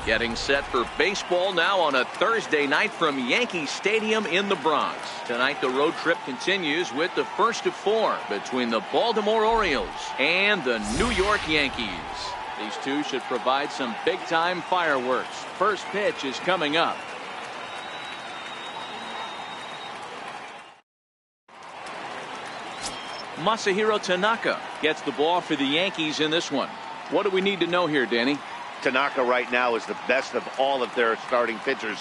Getting set for baseball now on a Thursday night from Yankee Stadium in the Bronx. Tonight the road trip continues with the first of 4 between the Baltimore Orioles and the New York Yankees. These two should provide some big-time fireworks. First pitch is coming up. Masahiro Tanaka gets the ball for the Yankees in this one. What do we need to know here, Danny? Tanaka right now is the best of all of their starting pitchers.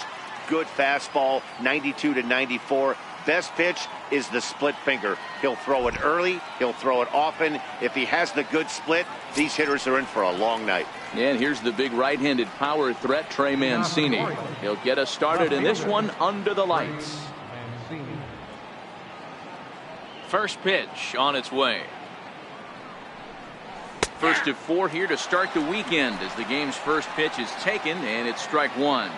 Good fastball, 92 to 94. Best pitch is the split finger. He'll throw it early. He'll throw it often. If he has the good split, these hitters are in for a long night. And here's the big right-handed power threat, Trey Mancini. He'll get us started in this one under the lights. First pitch on its way. First of 4 here to start the weekend as the game's first pitch is taken, and it's strike 1.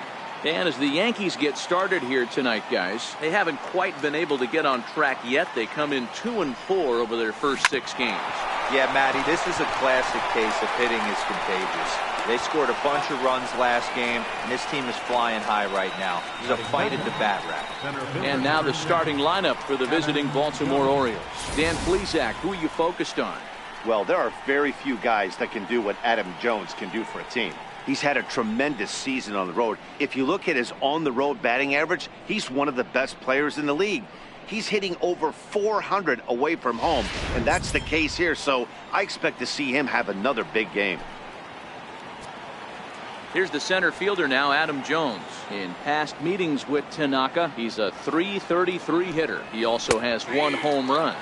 And as the Yankees get started here tonight, guys, they haven't quite been able to get on track yet. They come in 2-4 over their first 6 games. Yeah, Matty, this is a classic case of hitting is contagious. They scored a bunch of runs last game, and this team is flying high right now. There's a fight at the bat rack. And now the starting lineup for the visiting Baltimore Orioles. Dan Plesac, who are you focused on? Well, there are very few guys that can do what Adam Jones can do for a team. He's had a tremendous season on the road. If you look at his on-the-road batting average, he's one of the best players in the league. He's hitting over 400 away from home, and that's the case here. So I expect to see him have another big game. Here's the center fielder now, Adam Jones. In past meetings with Tanaka, he's a .333 hitter. He also has 1 home run.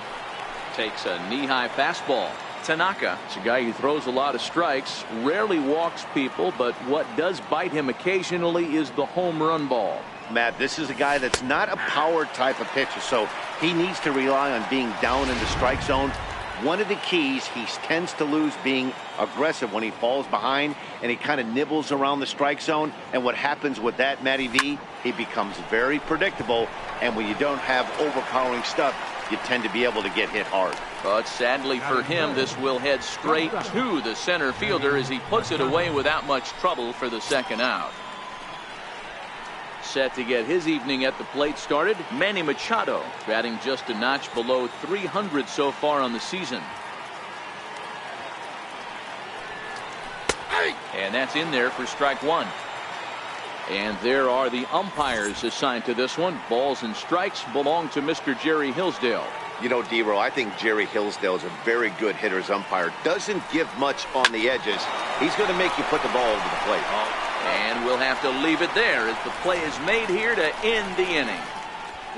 Takes a knee-high fastball. Tanaka is a guy who throws a lot of strikes, rarely walks people, but what does bite him occasionally is the home run ball. Matt, this is a guy that's not a power type of pitcher, so he needs to rely on being down in the strike zone. One of the keys, he tends to lose being aggressive when he falls behind, and he kind of nibbles around the strike zone. And what happens with that, Matty V, he becomes very predictable, and when you don't have overpowering stuff, you tend to be able to get hit hard. But sadly for him, this will head straight to the center fielder as he puts it away without much trouble for the second out. Set to get his evening at the plate started, Manny Machado, batting just a notch below 300 so far on the season. And that's in there for strike 1. And there are the umpires assigned to this one. Balls and strikes belong to Mr. Jerry Hillsdale. You know, D-Row, I think Jerry Hillsdale is a very good hitter's umpire. Doesn't give much on the edges. He's going to make you put the ball over the plate. And we'll have to leave it there as the play is made here to end the inning.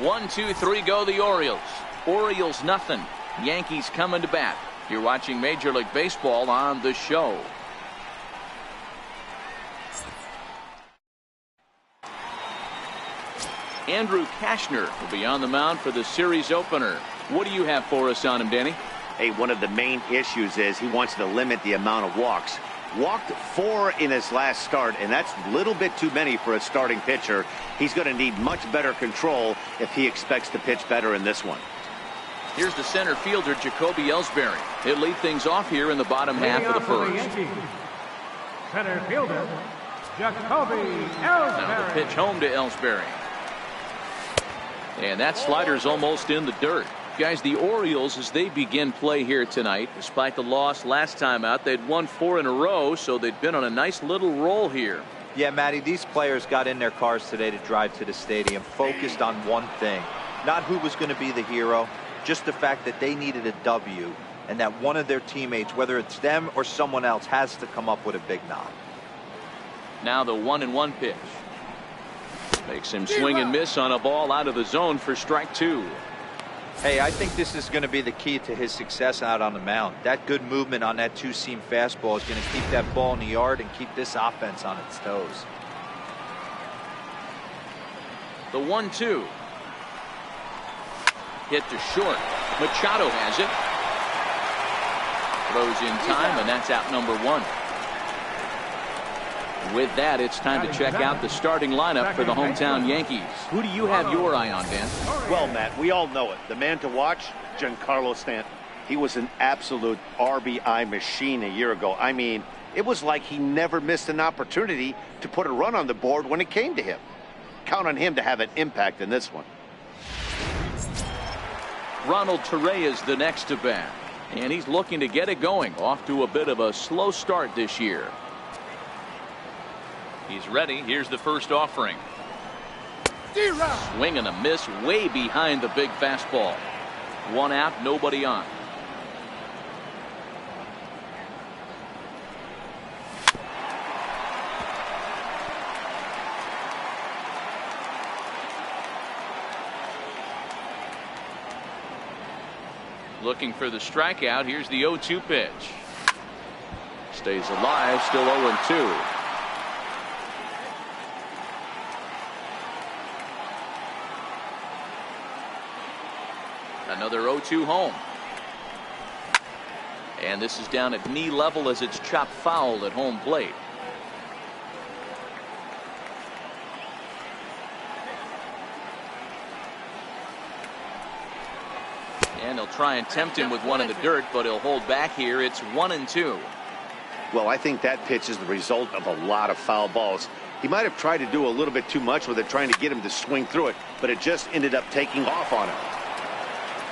1, 2, 3 go the Orioles. Orioles nothing. Yankees coming to bat. You're watching Major League Baseball on The Show. Andrew Cashner will be on the mound for the series opener. What do you have for us on him, Danny? Hey, one of the main issues is he wants to limit the amount of walks. Walked 4 in his last start, and that's a little bit too many for a starting pitcher. He's going to need much better control if he expects to pitch better in this one. Here's the center fielder, Jacoby Ellsbury. He'll lead things off here in the bottom half of the first. Center fielder, Jacoby Ellsbury. Now the pitch home to Ellsbury. And that slider's almost in the dirt. Guys, the Orioles, as they begin play here tonight, despite the loss last time out, they'd won 4 in a row, so they'd been on a nice little roll here. Yeah, Matty, these players got in their cars today to drive to the stadium, focused on one thing. Not who was going to be the hero, just the fact that they needed a W, and that one of their teammates, whether it's them or someone else, has to come up with a big knock. Now the 1-1 pitch. Makes him swing and miss on a ball out of the zone for strike 2. Hey, I think this is going to be the key to his success out on the mound. That good movement on that 2-seam fastball is going to keep that ball in the yard and keep this offense on its toes. The 1-2. Hit to short. Machado has it. Throws in time, and that's out number 1. With that, it's time to check out the starting lineup for the hometown Yankees. Who do you have your eye on, Dan? Well, Matt, we all know it. The man to watch, Giancarlo Stanton. He was an absolute RBI machine a year ago. I mean, It was like he never missed an opportunity to put a run on the board when it came to him. Count on him to have an impact in this one. Ronald Torre is the next to bat, and he's looking to get it going. Off to a bit of a slow start this year. He's ready. Here's the first offering. Swing and a miss way behind the big fastball. One out, nobody on. Looking for the strikeout. Here's the 0-2 pitch. Stays alive, still 0-2. Another 0-2 home. And this is down at knee level as it's chopped foul at home plate. And he'll try and tempt him with one in the dirt, but he'll hold back here. It's 1-2. Well, I think that pitch is the result of a lot of foul balls. He might have tried to do a little bit too much with it, trying to get him to swing through it, but it just ended up taking off on him.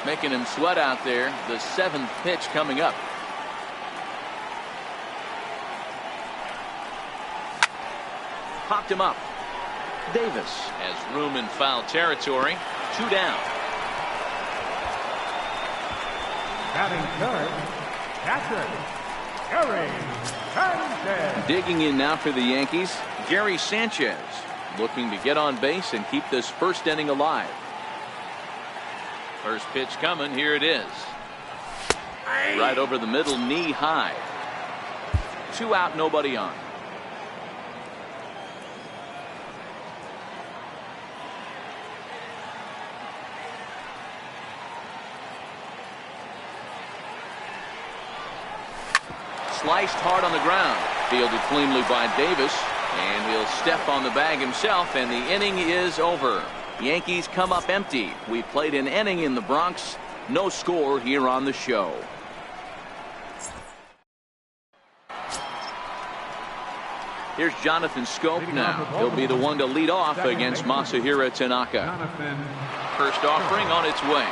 Making him sweat out there. The 7th pitch coming up. Popped him up. Davis has room in foul territory. 2 down. Batting third, catcher, Gary Sanchez. Digging in now for the Yankees, Gary Sanchez, looking to get on base and keep this first inning alive. First pitch coming. Here it is. Right over the middle, knee high. 2 out, nobody on. Sliced hard on the ground. Fielded cleanly by Davis. And he'll step on the bag himself, and the inning is over. Yankees come up empty. We played an inning in the Bronx. No score here on the show. Here's Jonathan Schoop now. He'll be the one to lead off against Masahiro Tanaka. First offering on its way.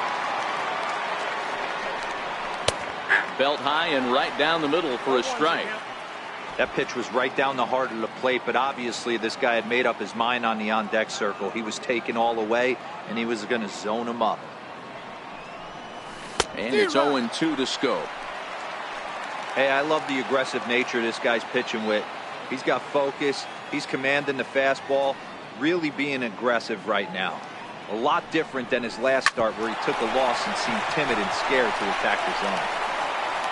Belt high and right down the middle for a strike. That pitch was right down the heart of the plate, but obviously this guy had made up his mind on the on-deck circle. He was taken all the way, and he was going to zone him up. And it's 0-2 to Schoop. Hey, I love the aggressive nature this guy's pitching with. He's got focus. He's commanding the fastball, really being aggressive right now. A lot different than his last start where he took a loss and seemed timid and scared to attack the zone.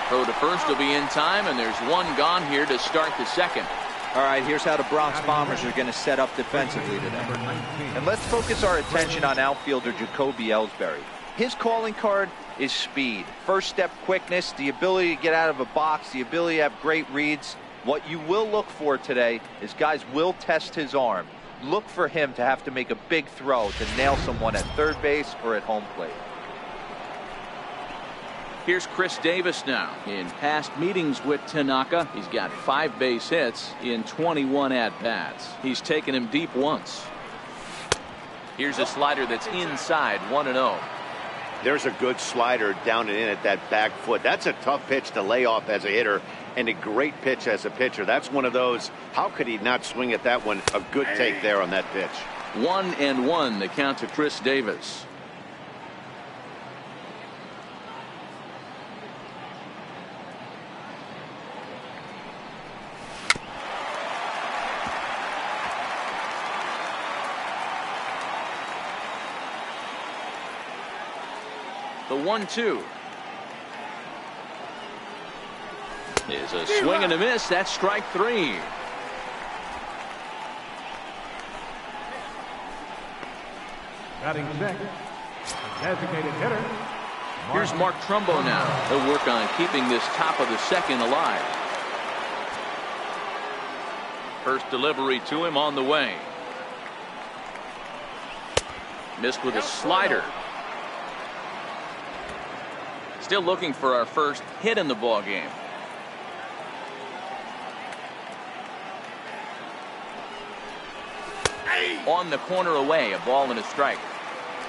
Throw to first will be in time, and there's one gone here to start the second. All right, here's how the Bronx Bombers are going to set up defensively today. And let's focus our attention on outfielder Jacoby Ellsbury. His calling card is speed, first step quickness, the ability to get out of a box, the ability to have great reads. What you will look for today is guys will test his arm. Look for him to have to make a big throw to nail someone at third base or at home plate. Here's Chris Davis now. In past meetings with Tanaka, he's got 5 base hits in 21 at-bats. He's taken him deep once. Here's a slider that's inside, 1-0. There's a good slider down and in at that back foot. That's a tough pitch to lay off as a hitter, and a great pitch as a pitcher. That's one of those, how could he not swing at that one? A good take there on that pitch. 1-1 the count to Chris Davis. The 1-2 is a swing and a miss. That's strike 3. Batting sixth, designated hitter. Here's Mark Trumbo now. He'll work on keeping this top of the second alive. First delivery to him on the way. Missed with a slider. Still looking for our first hit in the ball game. On the corner away, a ball and a strike.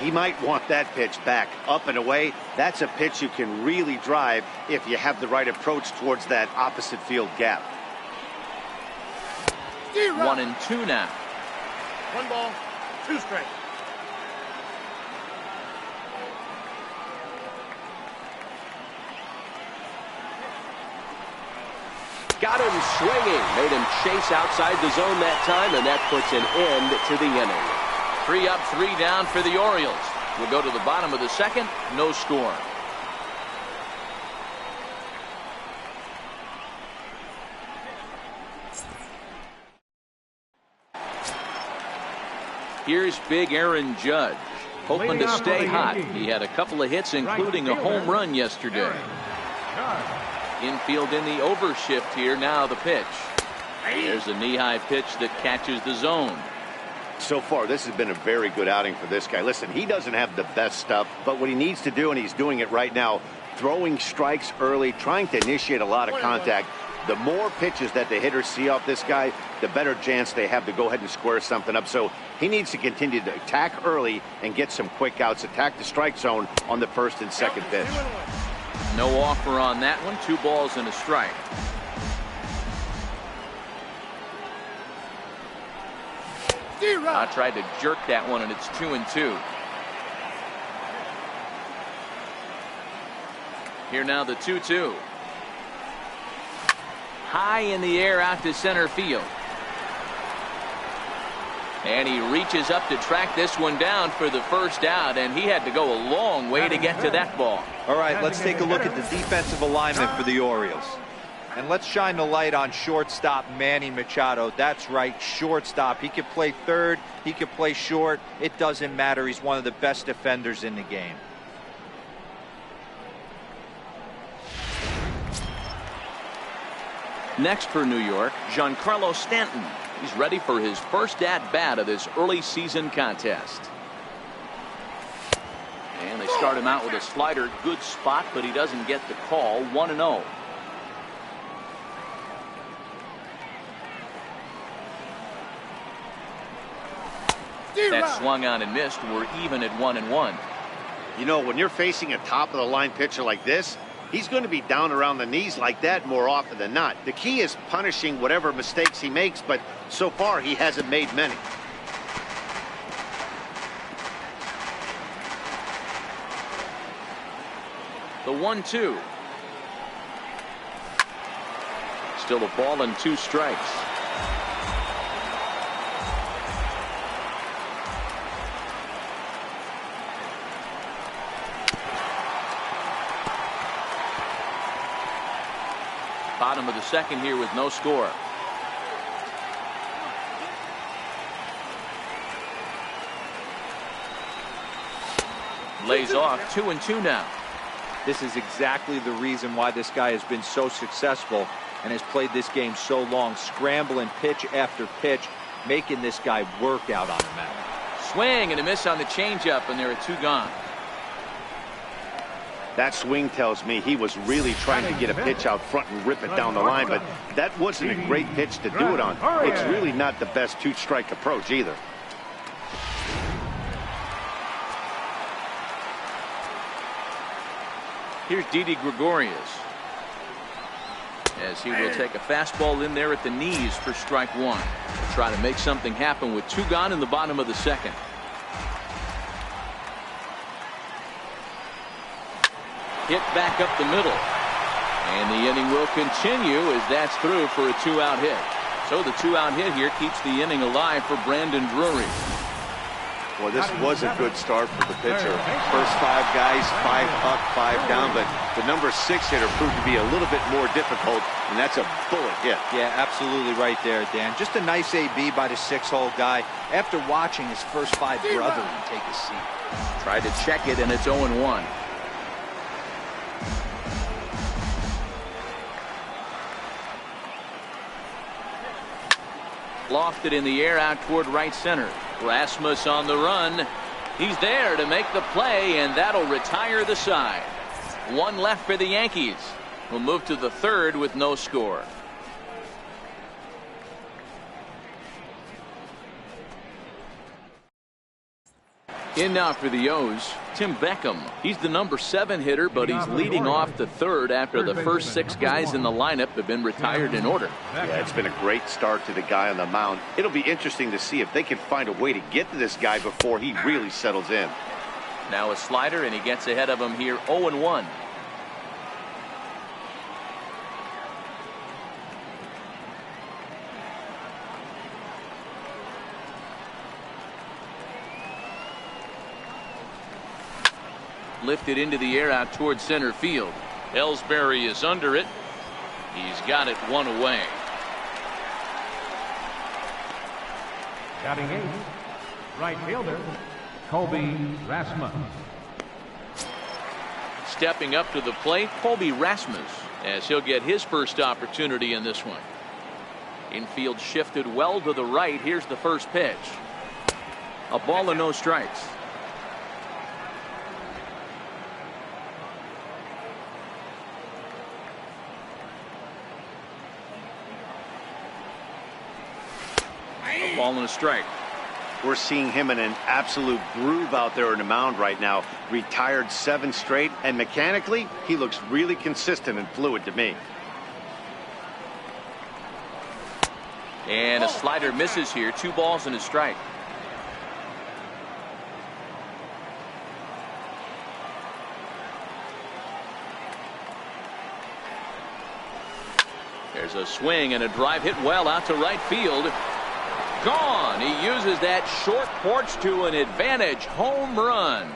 He might want that pitch back. Up and away, that's a pitch you can really drive if you have the right approach towards that opposite field gap. 1-2 now. 1 ball, 2 strikes. Got him swinging. Made him chase outside the zone that time, and that puts an end to the inning. 3 up, 3 down for the Orioles. We'll go to the bottom of the second. No score. Here's big Aaron Judge, hoping to stay hot. He had a couple of hits, including a home run yesterday. Infield in the overshift here. Now the pitch. There's a knee-high pitch that catches the zone. So far, this has been a very good outing for this guy. Listen, he doesn't have the best stuff, but what he needs to do, and he's doing it right now, throwing strikes early, trying to initiate a lot of contact. The more pitches that the hitters see off this guy, the better chance they have to go ahead and square something up. So he needs to continue to attack early and get some quick outs, attack the strike zone on the first and second pitch. No offer on that one. 2 balls and a strike. I tried to jerk that one, and it's 2-2. Here now the 2-2. High in the air out to center field. And he reaches up to track this one down for the first out, and he had to go a long way to get to that ball. All right, let's take a look at the defensive alignment for the Orioles. And let's shine the light on shortstop Manny Machado. That's right, shortstop. He can play third, he can play short. It doesn't matter. He's one of the best defenders in the game. Next for New York, Giancarlo Stanton. He's ready for his first at-bat of this early season contest. And they start him out with a slider. Good spot, but he doesn't get the call. 1-0. That swung on and missed. We're even at 1-1. You know, when you're facing a top-of-the-line pitcher like this, he's going to be down around the knees like that more often than not. The key is punishing whatever mistakes he makes, but so far he hasn't made many. The 1-2. Still a ball and 2 strikes. Bottom of the second here with no score. Lays off. 2-2 now. This is exactly the reason why this guy has been so successful and has played this game so long, scrambling pitch after pitch, making this guy work out on the mound. Swing and a miss on the changeup, and there are 2 gone. That swing tells me he was really trying to get a pitch out front and rip it down the line, but that wasn't a great pitch to do it on. It's really not the best 2-strike approach either. Here's Didi Gregorius, as he will take a fastball in there at the knees for strike 1. He'll try to make something happen with 2 gone in the bottom of the second. Hit back up the middle, and the inning will continue as that's through for a 2-out hit. So the 2-out hit here keeps the inning alive for Brandon Drury. Well, this was a good start for the pitcher. First 5 guys, 5 up, 5 down, but the number 6 hitter proved to be a little bit more difficult, and that's a bullet hit. Yeah, absolutely right there, Dan. Just a nice AB by the 6-hole guy after watching his first 5 brethren take a seat. Tried to check it, and it's 0-1. Lofted in the air out toward right center. Rasmus on the run. He's there to make the play, and that'll retire the side. 1 left for the Yankees. We'll move to the 3rd with no score. In now for the O's, Tim Beckham. He's the number 7 hitter, but he's leading off the third after the first 6 guys in the lineup have been retired in order. Yeah, it's been a great start to the guy on the mound. It'll be interesting to see if they can find a way to get to this guy before he really settles in. Now a slider, and he gets ahead of him here 0-1. Lifted into the air out towards center field. Ellsbury is under it. He's got it 1 away. Batting 8, right fielder, Colby Rasmus. Stepping up to the plate, Colby Rasmus, as he'll get his first opportunity in this one. Infield shifted well to the right. Here's the first pitch. A ball and no strikes. A ball and a strike. We're seeing him in an absolute groove out there on the mound right now. Retired 7 straight, and mechanically, he looks really consistent and fluid to me. And a slider misses here. 2 balls and a strike. There's a swing and a drive hit well out to right field. Gone. He uses that short porch to an advantage home run.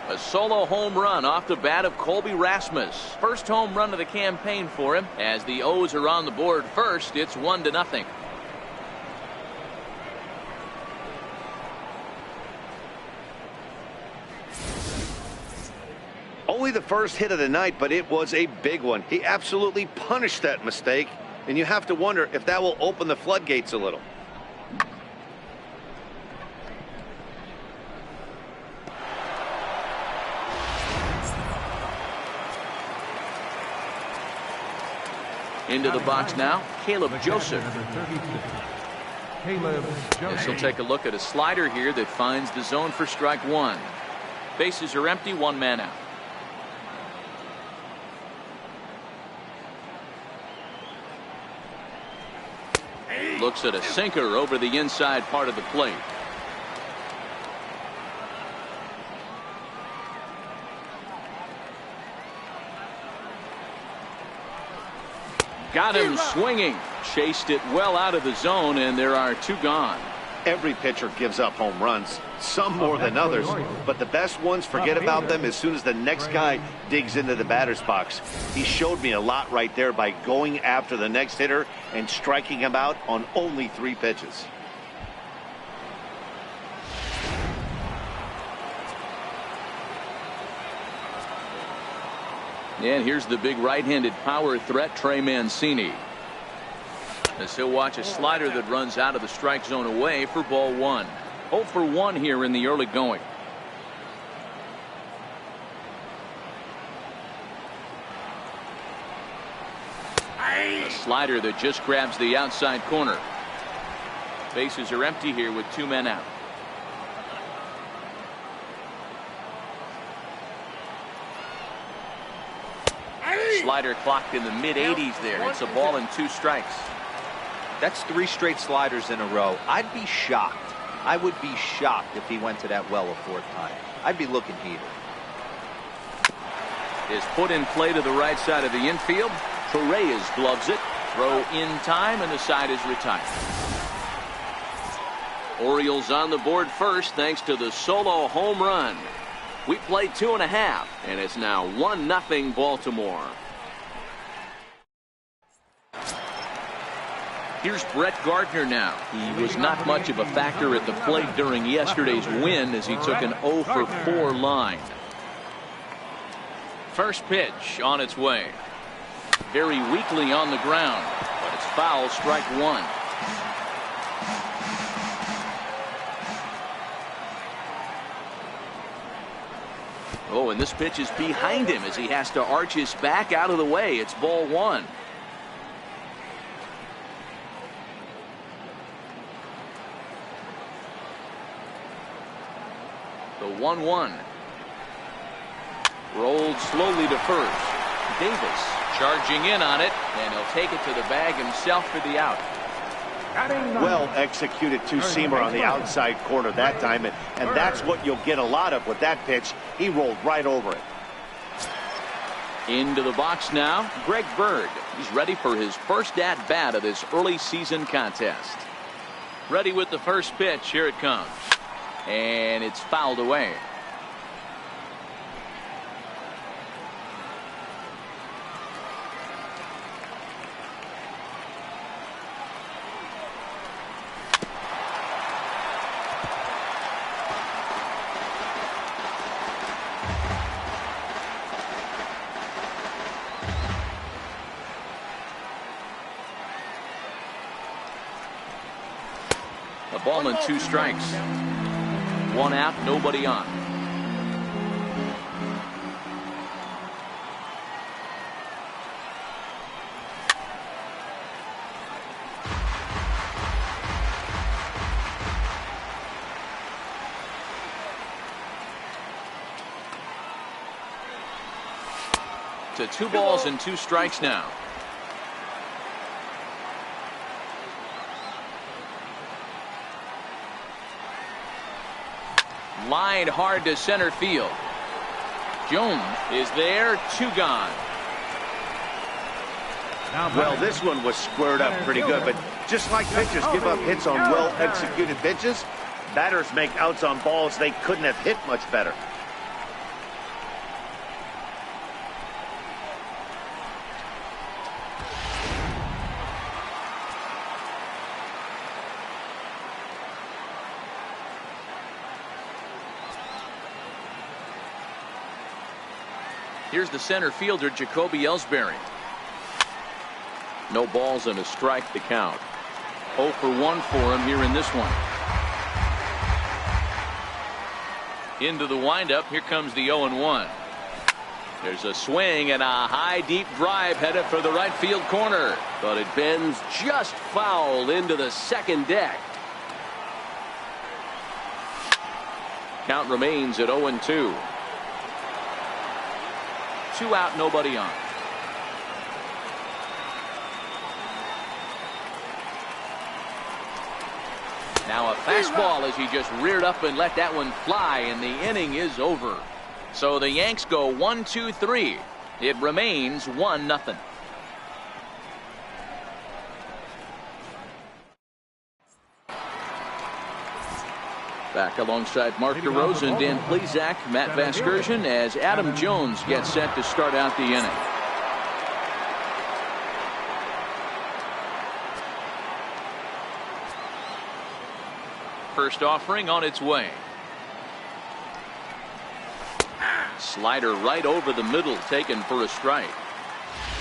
A solo home run off the bat of Colby Rasmus. First home run of the campaign for him. As the O's are on the board first, it's 1-0. Only the first hit of the night, but it was a big one. He absolutely punished that mistake, and you have to wonder if that will open the floodgates a little. Into the box now, Caleb Joseph. This will take a look at a slider here that finds the zone for strike 1. Bases are empty, 1 man out. Looks at a sinker over the inside part of the plate. Got him swinging. Chased it well out of the zone, and there are 2 gone. Every pitcher gives up home runs, some more than others, but the best ones, forget about them as soon as the next guy digs into the batter's box. He showed me a lot right there by going after the next hitter and striking him out on only 3 pitches. And here's the big right-handed power threat, Trey Mancini. As he'll watch a slider that runs out of the strike zone away for ball 1. 0 for 1 here in the early going. A slider that just grabs the outside corner. Bases are empty here with 2 men out. Slider clocked in the mid-80s there. It's a ball and 2 strikes. That's 3 straight sliders in a row. I'd be shocked. I would be shocked if he went to that well a 4th time. I'd be looking heated. Is put in play to the right side of the infield. Torres gloves it. Throw in time, and the side is retired. Orioles on the board first thanks to the solo home run. We played 2.5, and it's now 1-0 Baltimore. Here's Brett Gardner now. He was not much of a factor at the plate during yesterday's win as he took an 0 for 4 line. First pitch on its way. Very weakly on the ground, but it's foul, strike 1. Oh, and this pitch is behind him as he has to arch his back out of the way. It's ball 1. 1-1. Rolled slowly to first. Davis charging in on it, and he'll take it to the bag himself for the out. Well executed two-seamer on the outside corner that time, and that's what you'll get a lot of with that pitch. He rolled right over it. Into the box now, Greg Bird. He's ready for his first at-bat of this early season contest. Ready with the first pitch. Here it comes. And it's fouled away. A ball and 2 strikes. 1 out, nobody on. To 2 balls and 2 strikes now. Line hard to center field. Jones is there. 2 gone. Well, this one was squared up pretty good, but just like pitchers give up hits on well-executed pitches, batters make outs on balls they couldn't have hit much better. Here's the center fielder, Jacoby Ellsbury. No balls and a strike to count. 0 for 1 for him here in this one. Into the windup. Here comes the 0-1. There's a swing and a high deep drive headed for the right field corner, but it bends just foul into the second deck. Count remains at 0-2. 2 out, nobody on. Now a fastball as he just reared up and let that one fly, and the inning is over. So the Yanks go 1-2-3. It remains 1-0. Back alongside Mark DeRosa, Dan Plesac, Matt Vasgersian, as Adam Jones gets set to start out the inning. First offering on its way. Slider right over the middle, taken for a strike.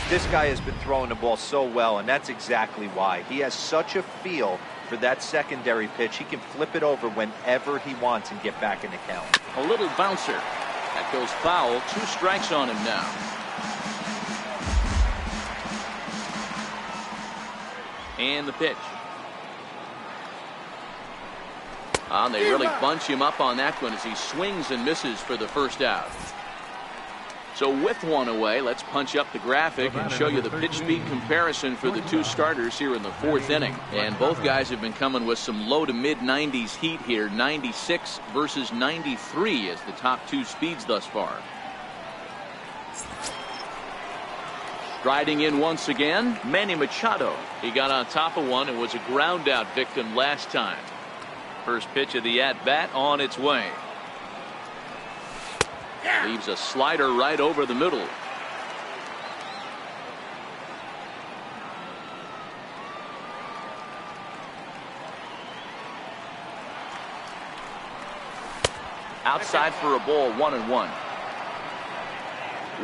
This guy has been throwing the ball so well, and that's exactly why. He has such a feel for that secondary pitch. He can flip it over whenever he wants and get back in the count. A little bouncer. That goes foul. 2 strikes on him now. And the pitch. And they really bunch him up on that one as he swings and misses for the first out. So with 1 away, let's punch up the graphic and show you the pitch speed comparison for the 2 starters here in the 4th inning. And both guys have been coming with some low to mid 90s heat here. 96 versus 93 as the top 2 speeds thus far. Striding in once again, Manny Machado. He got on top of one and was a ground out victim last time. First pitch of the at-bat on its way. Leaves a slider right over the middle. Outside for a ball, 1-1.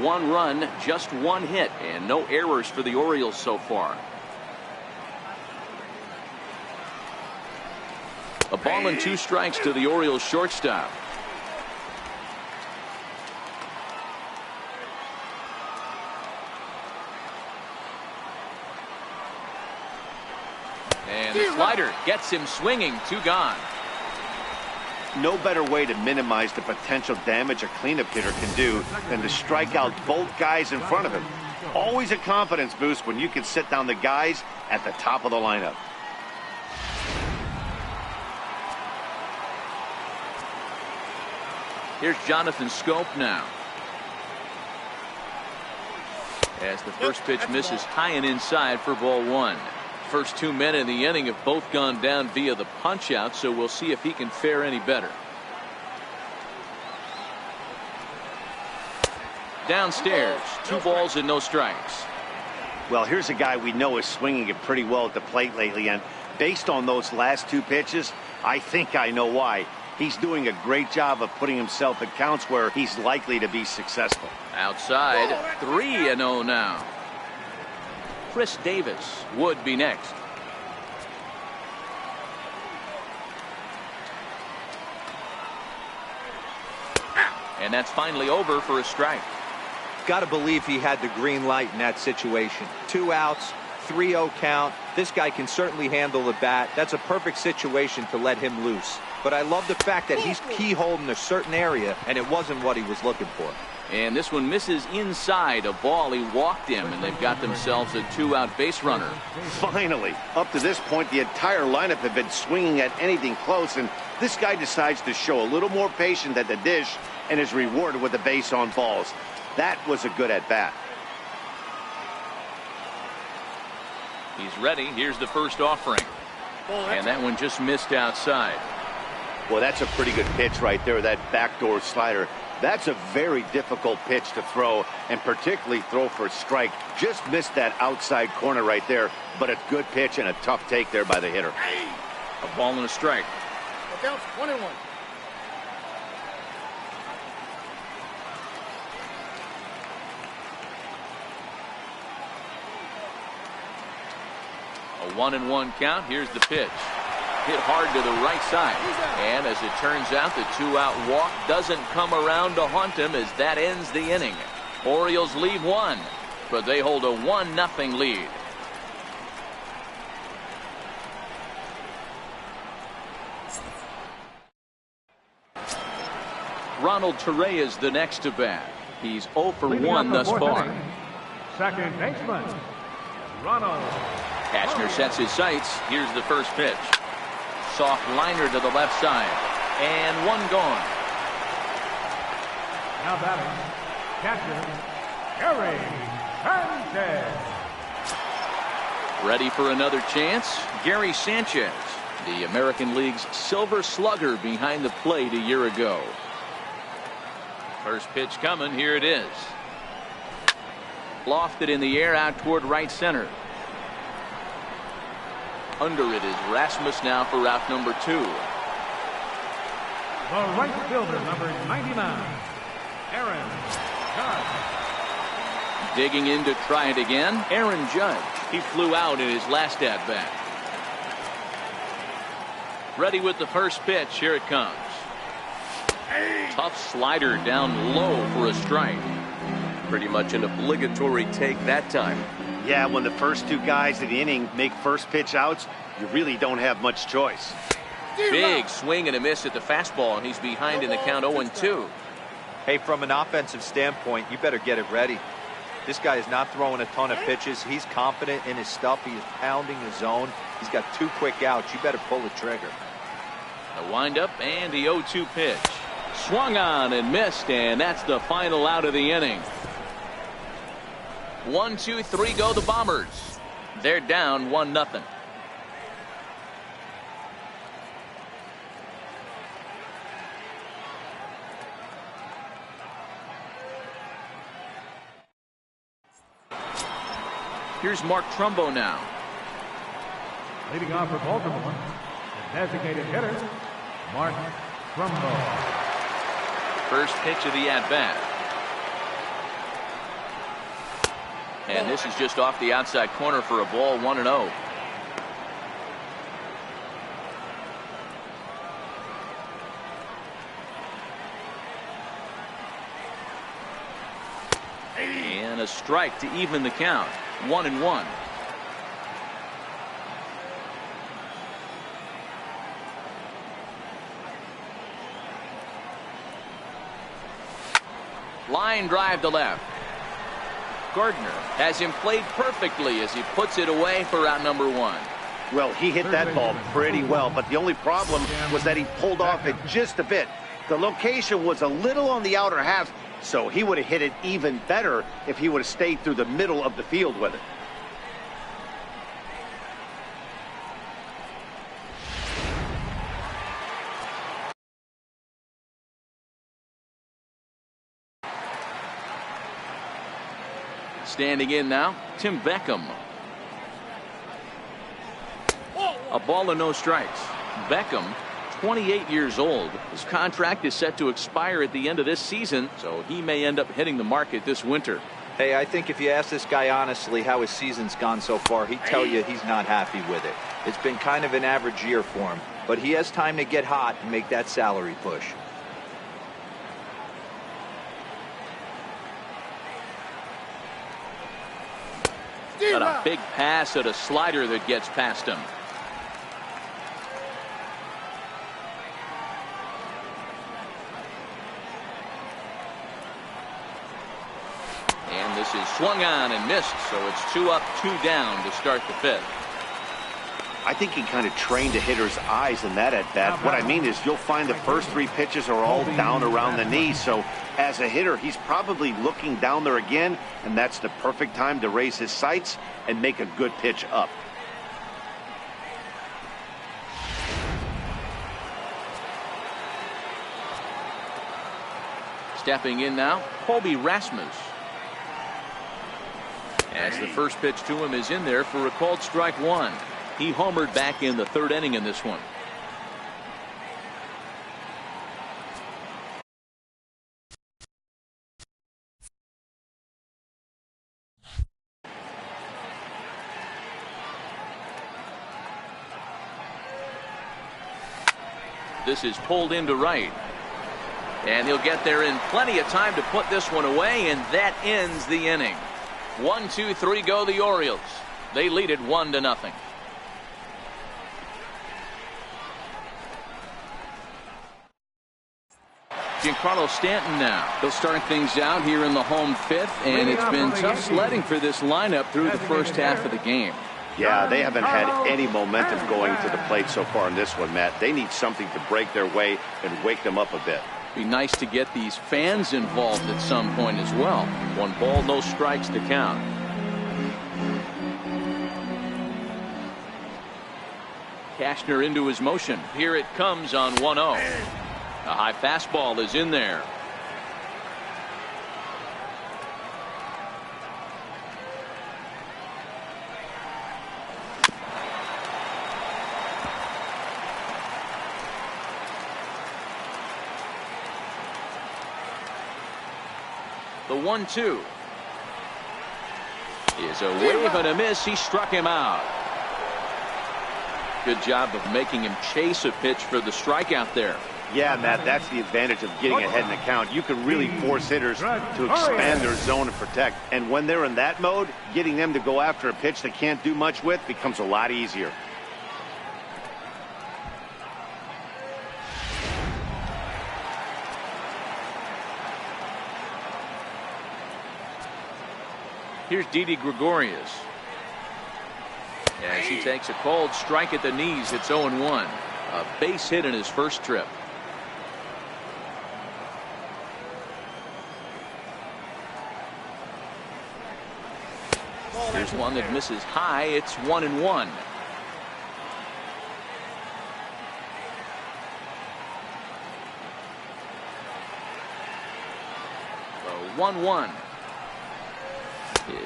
1 run, just 1 hit, and no errors for the Orioles so far. A ball and 2 strikes to the Orioles shortstop. And the slider gets him swinging. 2 gone. No better way to minimize the potential damage a cleanup hitter can do than to strike out both guys in front of him. Always a confidence boost when you can sit down the guys at the top of the lineup. Here's Jonathan Schoop now. As the first pitch misses high and inside for ball one. First 2 men in the inning have both gone down via the punch out, so we'll see if he can fare any better. Downstairs, 2 balls and no strikes. Well, here's a guy we know is swinging it pretty well at the plate lately, and based on those last 2 pitches, I think I know why. He's doing a great job of putting himself at counts where he's likely to be successful. Outside, 3-0 now. Chris Davis would be next. And that's finally over for a strike. Got to believe he had the green light in that situation. 2 outs, 3-0 count. This guy can certainly handle the bat. That's a perfect situation to let him loose. But I love the fact that he's keyholed in a certain area, and it wasn't what he was looking for. And this one misses inside a ball he walked him, and they've got themselves a 2-out base runner. Finally, up to this point, the entire lineup had been swinging at anything close, and this guy decides to show a little more patience at the dish and is rewarded with a base on balls. That was a good at-bat. He's ready. Here's the first offering. And that one just missed outside. Well, that's a pretty good pitch right there, that backdoor slider. That's a very difficult pitch to throw, and particularly throw for a strike. Just missed that outside corner right there, but a good pitch and a tough take there by the hitter. A ball and a strike. Look out, 1-1. A 1-1 count. Here's the pitch. Hit hard to the right side. And as it turns out, the 2-out walk doesn't come around to haunt him as that ends the inning. Orioles lead 1, but they hold a 1-0 lead. Ronald Torreyes the next to bat. He's 0 for 1 thus far. Second baseman, Ronald. Kashner sets his sights. Here's the first pitch. Soft liner to the left side. And one gone. Now batting, catcher, Gary Sanchez. Ready for another chance? Gary Sanchez, the American League's silver slugger behind the plate a year ago. First pitch coming. Here it is. Lofted in the air out toward right center. Under it is Rasmus now for out number 2. The right fielder, number 99, Aaron Judge. Digging in to try it again, Aaron Judge. He flew out in his last at-bat. Ready with the first pitch. Here it comes. Tough slider down low for a strike. Pretty much an obligatory take that time. Yeah, when the first 2 guys in the inning make first pitch outs, you really don't have much choice. Big swing and a miss at the fastball, and he's behind in the count 0-2. Hey, from an offensive standpoint, you better get it ready. This guy is not throwing a ton of pitches. He's confident in his stuff. He is pounding his zone. He's got 2 quick outs. You better pull the trigger. A windup and the 0-2 pitch. Swung on and missed, and that's the final out of the inning. 1, 2, 3 go the Bombers. They're down 1-0. Here's Mark Trumbo now. Leading off for Baltimore, the designated hitter, Mark Trumbo. First pitch of the at-bat. And this is just off the outside corner for a ball, 1-0. And a strike to even the count, 1-1. Line drive to left. Gardner has him played perfectly as he puts it away for out number 1. Well, he hit that ball pretty well, but the only problem was that he pulled off it just a bit. The location was a little on the outer half, so he would have hit it even better if he would have stayed through the middle of the field with it. Standing in now, Tim Beckham. A ball and no strikes. Beckham, 28 years old. His contract is set to expire at the end of this season, so he may end up hitting the market this winter. Hey, I think if you ask this guy honestly how his season's gone so far, he'd tell you he's not happy with it. It's been kind of an average year for him, but he has time to get hot and make that salary push. Got a big pass at a slider that gets past him. And this is swung on and missed, so it's 2 up, 2 down to start the 5th. I think he kind of trained a hitter's eyes in that at bat. What I mean is you'll find the first 3 pitches are all down around the knee. So as a hitter, he's probably looking down there again, and that's the perfect time to raise his sights and make a good pitch up. Stepping in now, Colby Rasmus. As the first pitch to him is in there for a called strike 1. He homered back in the 3rd inning in this one. This is pulled into right. And he'll get there in plenty of time to put this one away, and that ends the inning. 1, 2, 3 go the Orioles. They lead it 1-0. Giancarlo Stanton now. He'll start things out here in the home 5th, and it's been tough sledding for this lineup through the first half of the game. Yeah, they haven't had any momentum going to the plate so far in this one, Matt. They need something to break their way and wake them up a bit. Be nice to get these fans involved at some point as well. 1 ball, no strikes to count. Cashner into his motion. Here it comes on 1-0. A high fastball is in there. The 1-2 is a wave and a miss. He struck him out. Good job of making him chase a pitch for the strikeout there. Yeah, Matt, that's the advantage of getting ahead in the count. You can really force hitters to expand their zone and protect. And when they're in that mode, getting them to go after a pitch they can't do much with becomes a lot easier. Here's Didi Gregorius. As he takes a cold strike at the knees, it's 0-1. A base hit in his first trip. Here's one that misses high. It's 1-1. 1-1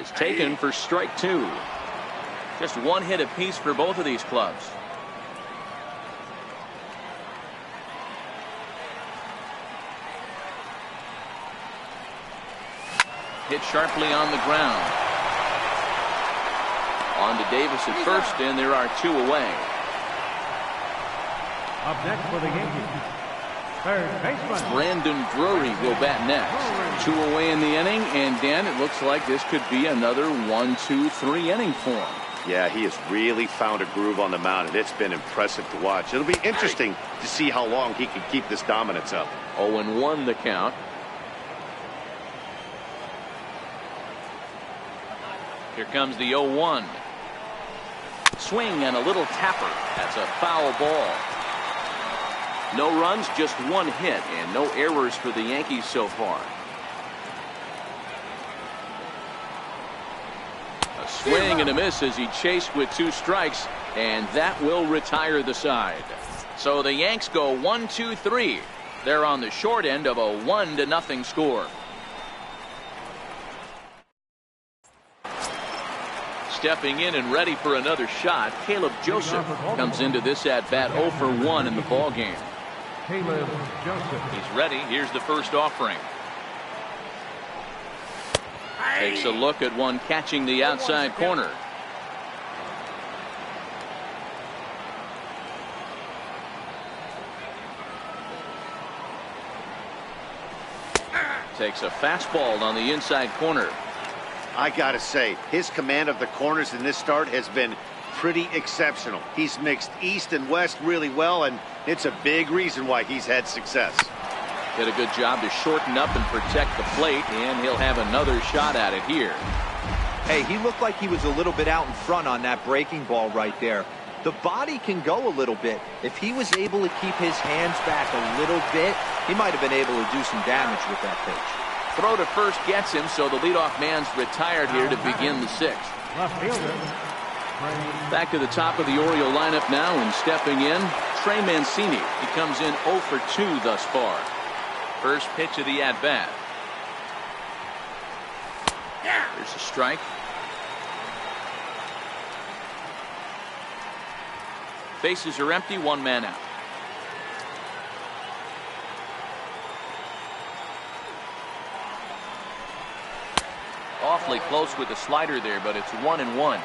is taken for strike 2. Just 1 hit apiece for both of these clubs. Hit sharply on the ground. On to Davis at first, and there are 2 away. Up next for the Yankees, third baseman Brandon Drury will bat next. 2 away in the inning, and Dan, it looks like this could be another 1-2-3 inning for him. Yeah, he has really found a groove on the mound, and it's been impressive to watch. It'll be interesting to see how long he can keep this dominance up. 0-1 the count. Here comes the 0-1. Swing and a little tapper. That's a foul ball. No runs, just one hit, and no errors for the Yankees so far. A swing and a miss as he chased with 2 strikes, and that will retire the side. So the Yanks go 1-2-3. They're on the short end of a 1-0 score. Stepping in and ready for another shot, Caleb Joseph comes into this at bat 0 for 1 in the ball game. Caleb Joseph. He's ready. Here's the first offering. Takes a look at one catching the outside corner. Takes a fastball on the inside corner. I gotta say, his command of the corners in this start has been pretty exceptional. He's mixed east and west really well, and it's a big reason why he's had success. Did a good job to shorten up and protect the plate, and he'll have another shot at it here. Hey, he looked like he was a little bit out in front on that breaking ball right there. The body can go a little bit. If he was able to keep his hands back a little bit, he might have been able to do some damage with that pitch. Throw to first gets him, so the leadoff man's retired here to begin the 6th. Left fielder. Back to the top of the Oriole lineup now, and stepping in, Trey Mancini. He comes in 0 for 2 thus far. First pitch of the at-bat. There's a strike. Bases are empty, 1 man out. Awfully close with the slider there, but it's 1-1.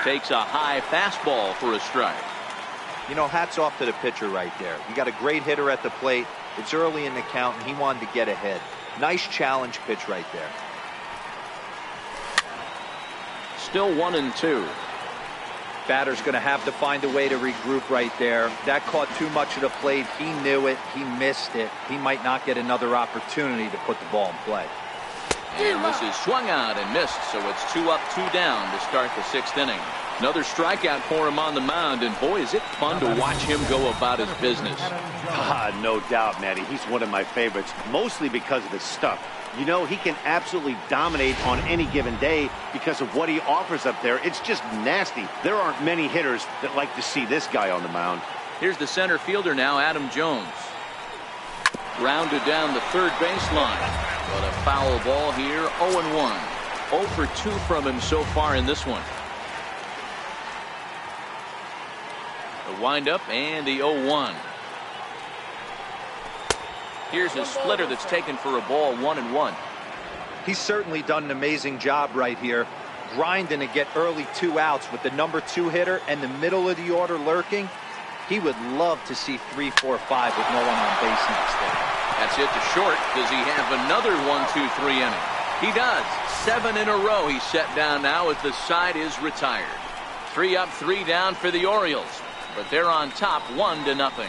Takes a high fastball for a strike. You know, hats off to the pitcher right there. You got a great hitter at the plate. It's early in the count, and he wanted to get ahead. Nice challenge pitch right there. Still 1-2. Batter's going to have to find a way to regroup right there. That caught too much of the plate. He knew it. He missed it. He might not get another opportunity to put the ball in play. And this is swung out and missed, so it's 2 up, 2 down to start the 6th inning. Another strikeout for him on the mound, and boy, is it fun to watch him go about his business. No doubt, Matty. He's one of my favorites, mostly because of his stuff. You know, he can absolutely dominate on any given day because of what he offers up there. It's just nasty. There aren't many hitters that like to see this guy on the mound. Here's the center fielder now, Adam Jones. Rounded down the third baseline. But a foul ball here, 0-1. 0 for 2 from him so far in this one. The windup and the 0-1. Here's a splitter that's taken for a ball, 1-1. He's certainly done an amazing job right here, grinding to get early 2 outs with the number 2 hitter and the middle of the order lurking. He would love to see 3, 4, 5 with no one on base next day. That's it to short. Does he have another 1-2-3 inning? He does. 7 in a row he's set down now as the side is retired. 3 up, 3 down for the Orioles, but they're on top 1-0.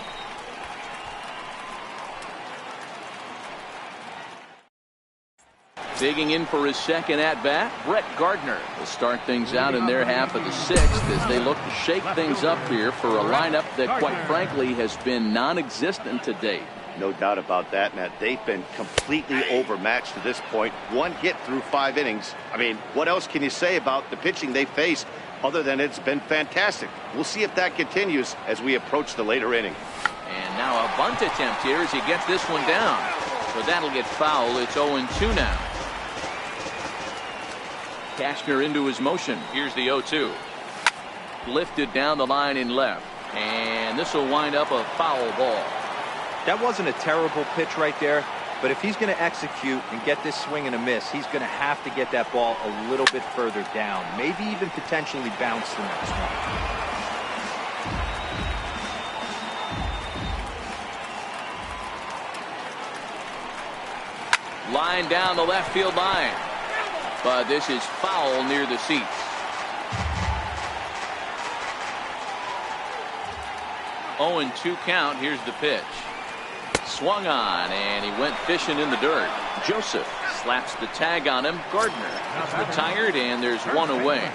Digging in for his second at-bat, Brett Gardner will start things out in their half of the 6th as they look to shake things up here for a lineup that, quite frankly, has been non-existent to date. No doubt about that, Matt. They've been completely overmatched to this point. 1 hit through 5 innings. I mean, what else can you say about the pitching they faced other than it's been fantastic? We'll see if that continues as we approach the later inning. And now a bunt attempt here as he gets this one down. So that'll get foul. It's 0-2 now. Cashner into his motion. Here's the 0-2. Lifted down the line in left. And this will wind up a foul ball. That wasn't a terrible pitch right there, but if he's going to execute and get this swing and a miss, he's going to have to get that ball a little bit further down, maybe even potentially bounce the next one. Line down the left field line. But this is foul near the seats. 0-2 count. Here's the pitch. Swung on, and he went fishing in the dirt. Joseph slaps the tag on him. Gardner gets retired, and there's one away.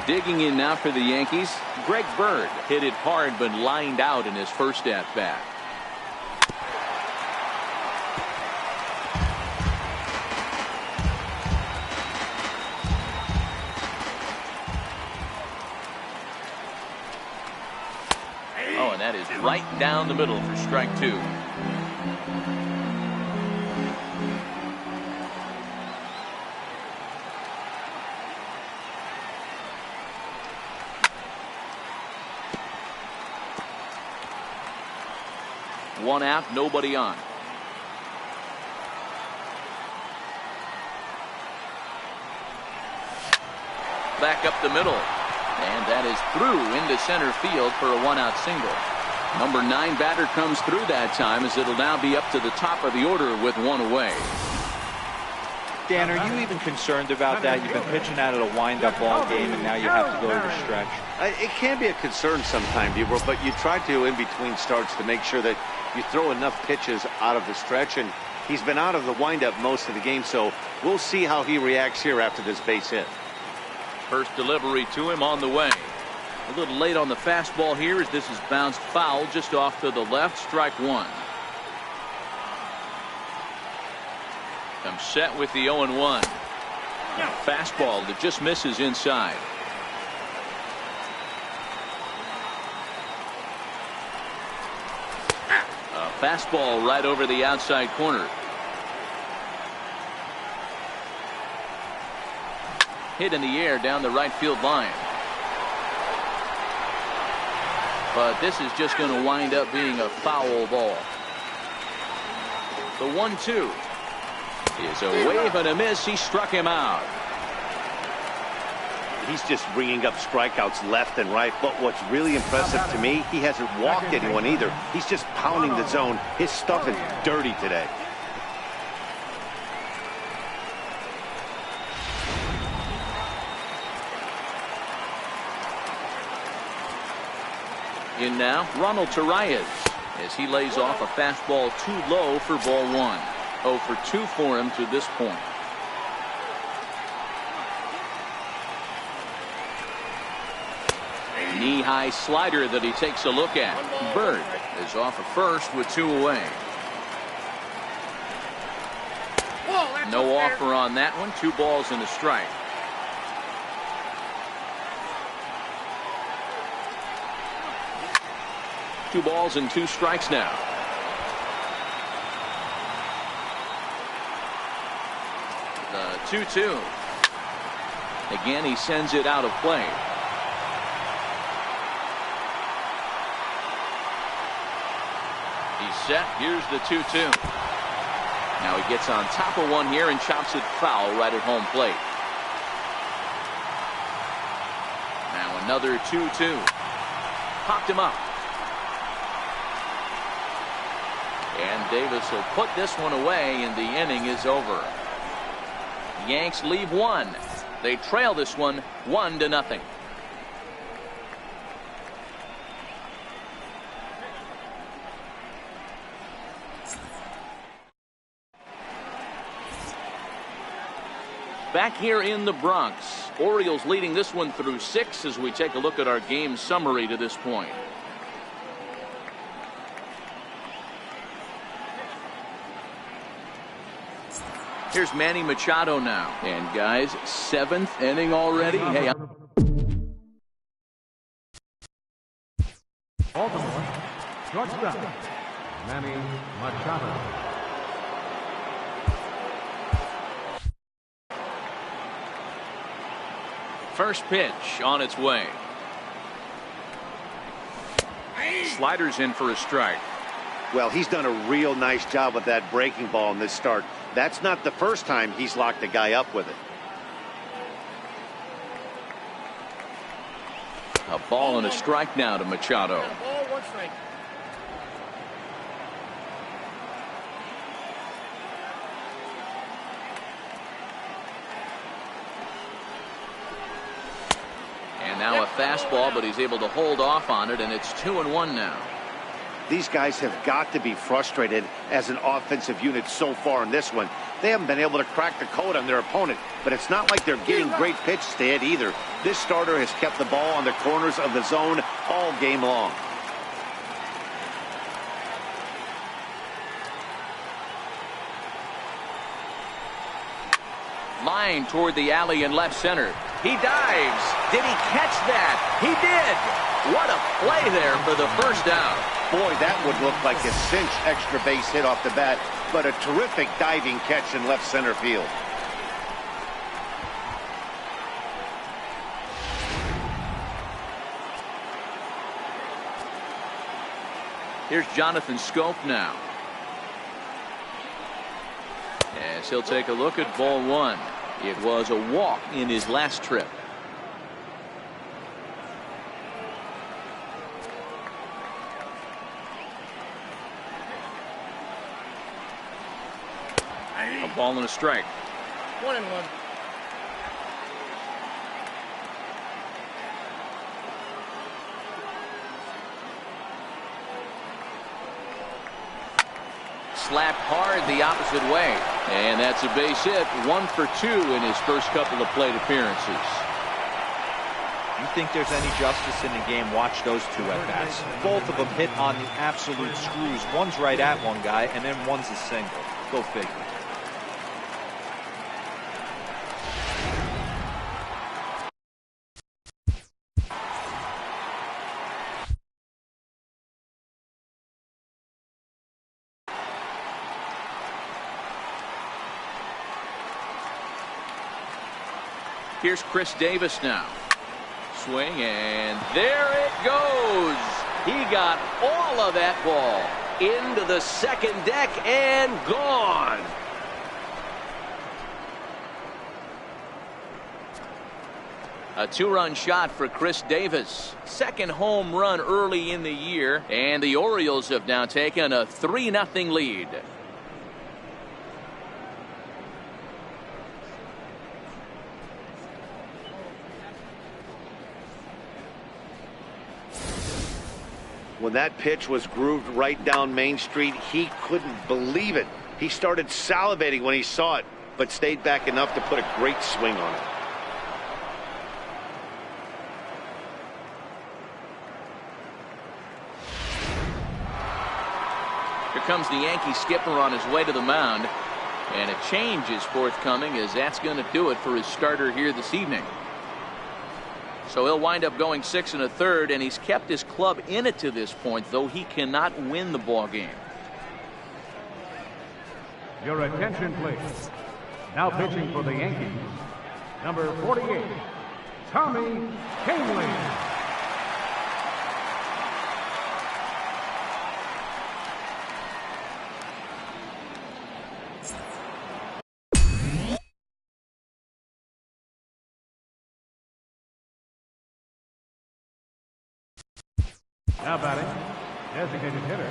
Digging in now for the Yankees, Greg Bird hit it hard but lined out in his first at bat. Oh, and that is right down the middle for strike 2. One out, nobody on. Back up the middle. And that is through into center field for a 1-out single. Number 9 batter comes through that time, as it'll now be up to the top of the order with one away. Dan, are you even concerned about that? You've been pitching out of a wind-up all game, and now you have to go to the stretch. It can be a concern sometimes, but you try to, in between starts, to make sure that you throw enough pitches out of the stretch, and he's been out of the windup most of the game, so we'll see how he reacts here after this base hit. First delivery to him on the way. A little late on the fastball here, as this is bounced foul just off to the left. Strike 1. Comes set with the 0-1. Fastball that just misses inside. A fastball right over the outside corner. Hit in the air down the right field line. But this is just going to wind up being a foul ball. The 1-2 is a wave and a miss. He struck him out. He's just bringing up strikeouts left and right. But what's really impressive to me, he hasn't walked anyone either. He's just pounding the zone. His stuff is dirty today. In now, Ronald Torreyes, as he lays off a fastball too low for ball 1. 0 for 2 for him to this point. Knee-high slider that he takes a look at. Bird is off of first with 2 away. No offer on that one. 2 balls and a strike. Two balls and 2 strikes now. The 2-2. Again, he sends it out of play. He's set. Here's the 2-2. Now he gets on top of one here and chops it foul right at home plate. Now another 2-2. Popped him up. And Davis will put this one away, and the inning is over. Yanks leave 1. They trail this one 1-0. Back here in the Bronx, Orioles leading this one through 6 as we take a look at our game summary to this point. Here's Manny Machado now. And guys, 7th inning already. Hey, Baltimore, shortstop, Manny Machado. first pitch on its way. Sliders in for a strike. Well, he's done a real nice job with that breaking ball in this start. That's not the first time he's locked a guy up with it. A ball and a strike now to Machado. Ball, 1 strike. And Now a fastball, but he's able to hold off on it, and it's 2-1 now. These guys have got to be frustrated as an offensive unit so far in this one. They haven't been able to crack the code on their opponent, but it's not like they're getting great pitches to hit either. This starter has kept the ball on the corners of the zone all game long. Line toward the alley in left center. He dives. Did he catch that? He did. What a play there for the first out. Boy, that would look like a cinch extra base hit off the bat, but a terrific diving catch in left center field. Here's Jonathan Schoop now. As he'll take a look at ball one. It was a walk in his last trip. A ball and a strike. 1-1. Slapped hard the opposite way. And that's a base hit. 1 for 2 in his first couple of plate appearances. You think there's any justice in the game? Watch those two at-bats. Both of them hit on the absolute screws. One's right at one guy, and then one's a single. Go figure. Here's Chris Davis now. Swing, and there it goes. He got all of that ball into the second deck and gone. A 2-run shot for Chris Davis. Second home run early in the year, and the Orioles have now taken a 3-0 lead. When that pitch was grooved right down Main Street, he couldn't believe it. He started salivating when he saw it, but stayed back enough to put a great swing on it. Here comes the Yankee skipper on his way to the mound, and a change is forthcoming, as that's going to do it for his starter here this evening. So he'll wind up going 6 1/3, and he's kept his club in it to this point, though he cannot win the ball game. Your attention, please. Now pitching for the Yankees, number 48, Tommy Kahnle. Now batting, designated hitter,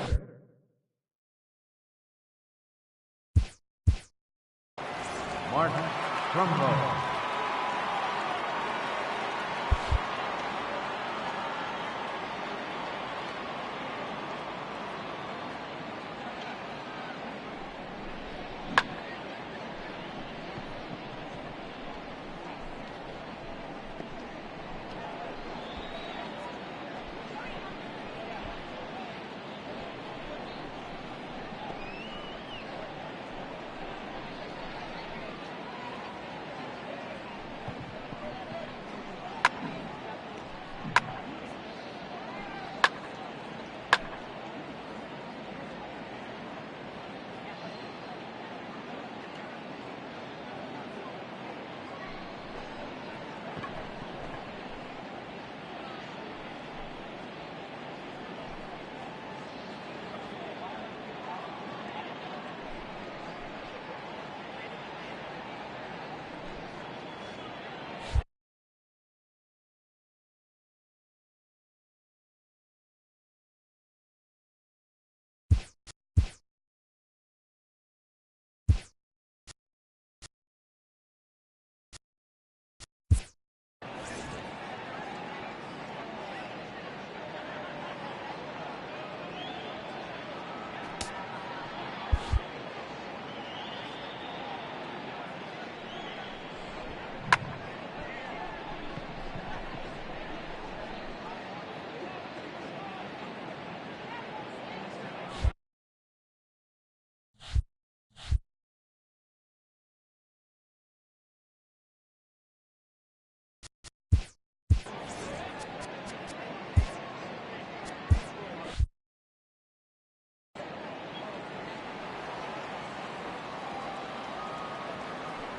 Trumbo.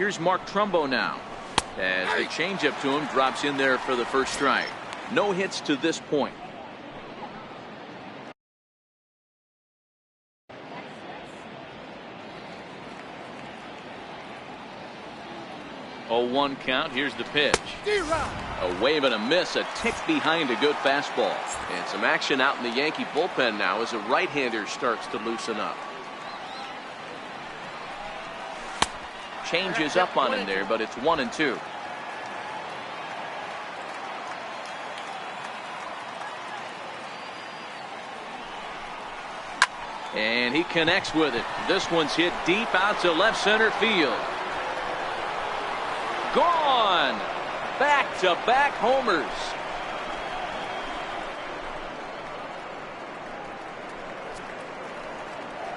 Here's Mark Trumbo now, as the changeup to him drops in there for the first strike. No hits to this point. 0-1 count. Here's the pitch. A wave and a miss, a tick behind a good fastball. And some action out in the Yankee bullpen now as a right-hander starts to loosen up. Changes up on him there, but it's 1-2. And he connects with it. This one's hit deep out to left center field. Gone! Back-to-back homers.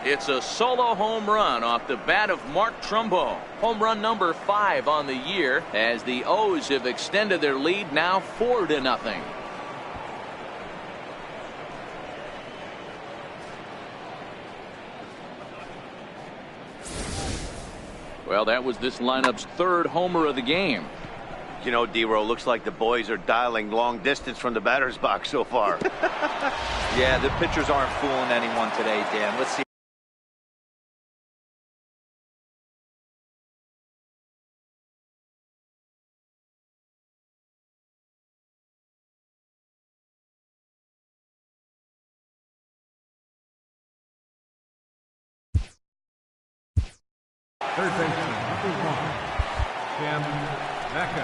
It's a solo home run off the bat of Mark Trumbo. Home run number 5 on the year, as the O's have extended their lead now 4-0. Well, that was this lineup's 3rd homer of the game. You know, D-Row, looks like the boys are dialing long distance from the batter's box so far. Yeah, the pitchers aren't fooling anyone today, Dan. Let's see. Third baseman, number 1, Tanaka.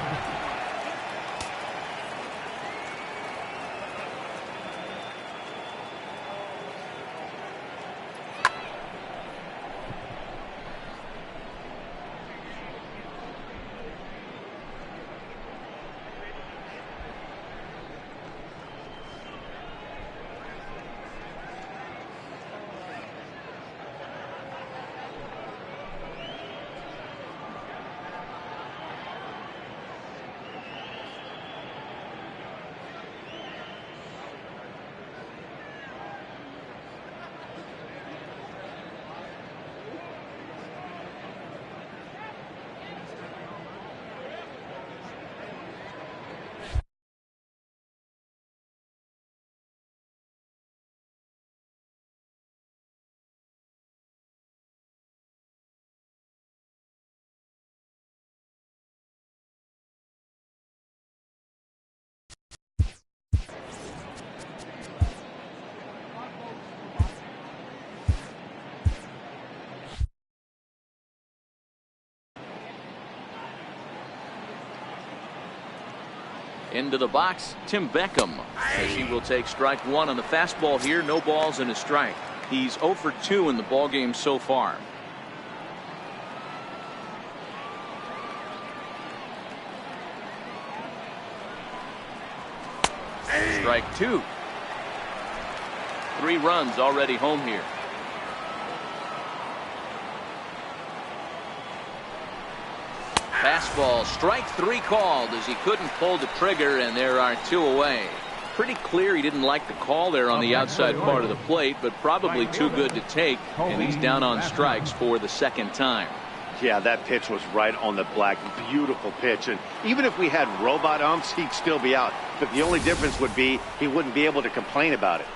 Into the box, Tim Beckham, as he will take strike 1 on the fastball here. No balls and a strike. He's 0 for 2 in the ballgame so far. Strike 2. 3 runs already home here. Fastball, strike 3 called, as he couldn't pull the trigger, and there are 2 away. Pretty clear he didn't like the call there on the outside part of the plate, but probably too good to take, and he's down on strikes for the 2nd time. Yeah, that pitch was right on the black. Beautiful pitch. And even if we had robot umps, he'd still be out. But the only difference would be he wouldn't be able to complain about it.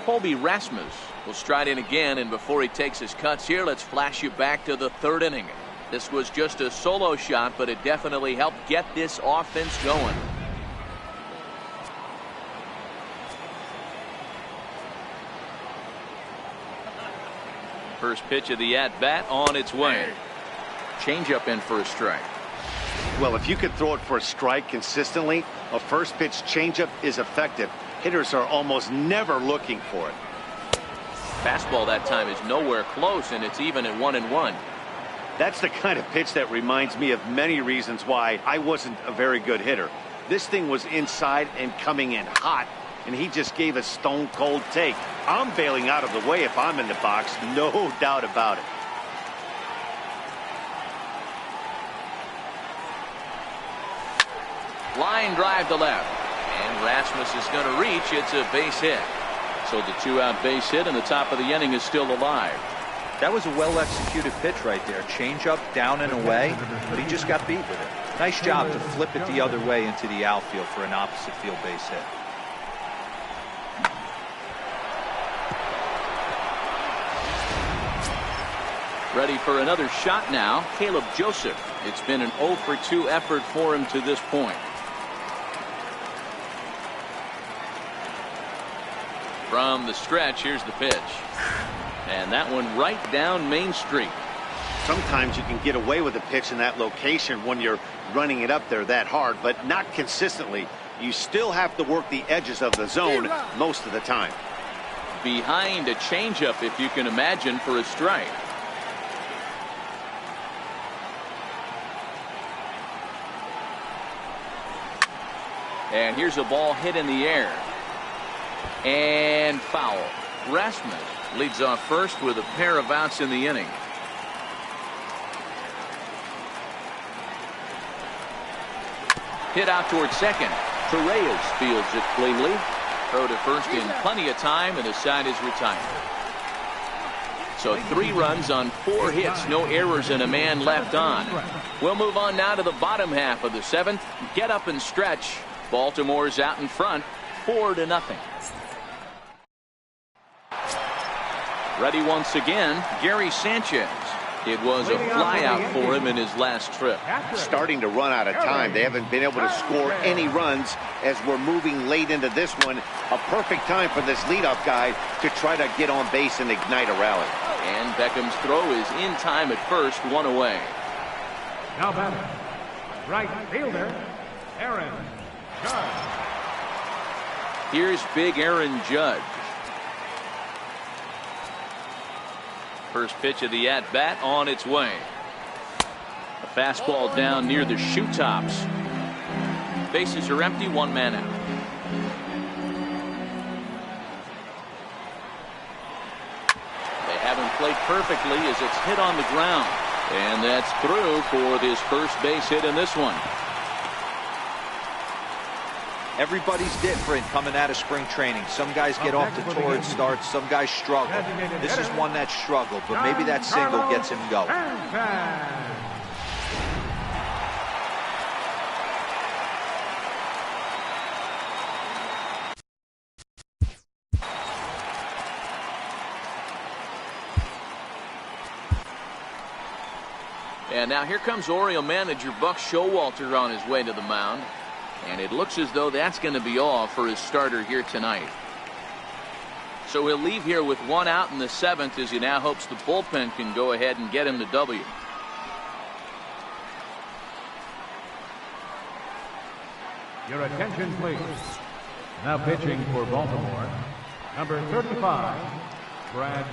Colby Rasmus will stride in again, and before he takes his cuts here, let's flash you back to the 3rd inning. This was just a solo shot, but it definitely helped get this offense going. First pitch of the at-bat on its way. Changeup in for a strike. Well, if you could throw it for a strike consistently, a first pitch changeup is effective. Hitters are almost never looking for it. Fastball that time is nowhere close, and it's even at 1-1. That's the kind of pitch that reminds me of many reasons why I wasn't a very good hitter. This thing was inside and coming in hot, and he just gave a stone cold take. I'm bailing out of the way if I'm in the box, no doubt about it. Line drive to left, and Rasmus is going to reach. It's a base hit. So the 2-out base hit, and the top of the inning is still alive. That was a well-executed pitch right there. Change-up, down and away, but he just got beat with it. Nice job to flip it the other way into the outfield for an opposite field base hit. Ready for another shot now, Caleb Joseph. It's been an 0 for 2 effort for him to this point. From the stretch, here's the pitch. And that one right down Main Street. Sometimes you can get away with a pitch in that location when you're running it up there that hard, but not consistently. You still have to work the edges of the zone most of the time. Behind a changeup, if you can imagine, for a strike. And here's a ball hit in the air. And foul. Rasmus leads off first with a pair of outs in the inning. Hit out towards second. Torres fields it cleanly. Throw to first in plenty of time, and the side is retired. So 3 runs on 4 hits, no errors, and a man left on. We'll move on now to the bottom half of the 7th. Get up and stretch. Baltimore's out in front, 4-0. Ready once again, Gary Sanchez. It was a flyout for him in his last trip. Starting to run out of time. They haven't been able to score any runs as we're moving late into this one. A perfect time for this leadoff guy to try to get on base and ignite a rally. And Beckham's throw is in time at first, 1 away. Now batting, right fielder, Aaron Judge. Here's big Aaron Judge. First pitch of the at-bat on its way. A fastball down near the shoe tops. Bases are empty, 1 man out. They haven't played perfectly as it's hit on the ground. And that's through for this first base hit in this one. Everybody's different coming out of spring training. Some guys get off to torrid starts. Some guys struggle. This is one that struggled, but maybe that single gets him going. And now here comes Oriole manager Buck Showalter on his way to the mound. And it looks as though that's going to be all for his starter here tonight. So he'll leave here with 1 out in the 7th as he now hopes the bullpen can go ahead and get him the W. Your attention, please. Now pitching for Baltimore, number 35, Brach.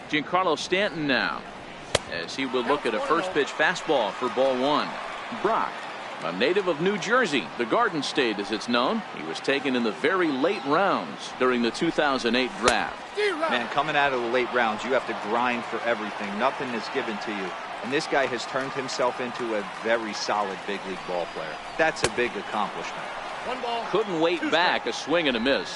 Giancarlo Stanton now, as he will look at a first pitch fastball for ball one. Brach, a native of New Jersey, the Garden State as it's known. He was taken in the very late rounds during the 2008 draft. Man, coming out of the late rounds, you have to grind for everything. Nothing is given to you. And this guy has turned himself into a very solid big league ball player. That's a big accomplishment. One ball. Couldn't wait back. A swing and a miss.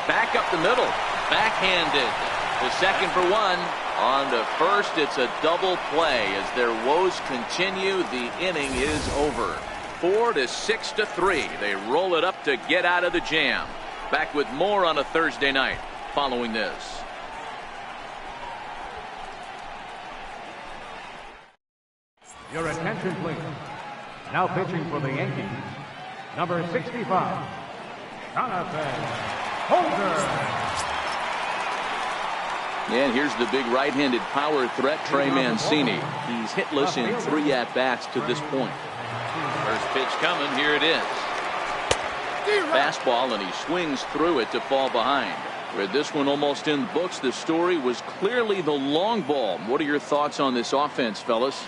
Back up the middle. Backhanded. The second for one. On to first, it's a double play as their woes continue. The inning is over. 4-6-3. They roll it up to get out of the jam. Back with more on a Thursday night following this. Your attention, please. Now pitching for the Yankees, number 65, Tanaka, holder. And here's the big right-handed power threat, Trey Mancini. He's hitless in 3 at-bats to this point. First pitch coming. Here it is. Fastball, and he swings through it to fall behind. With this one almost in the books, the story was clearly the long ball. What are your thoughts on this offense, fellas?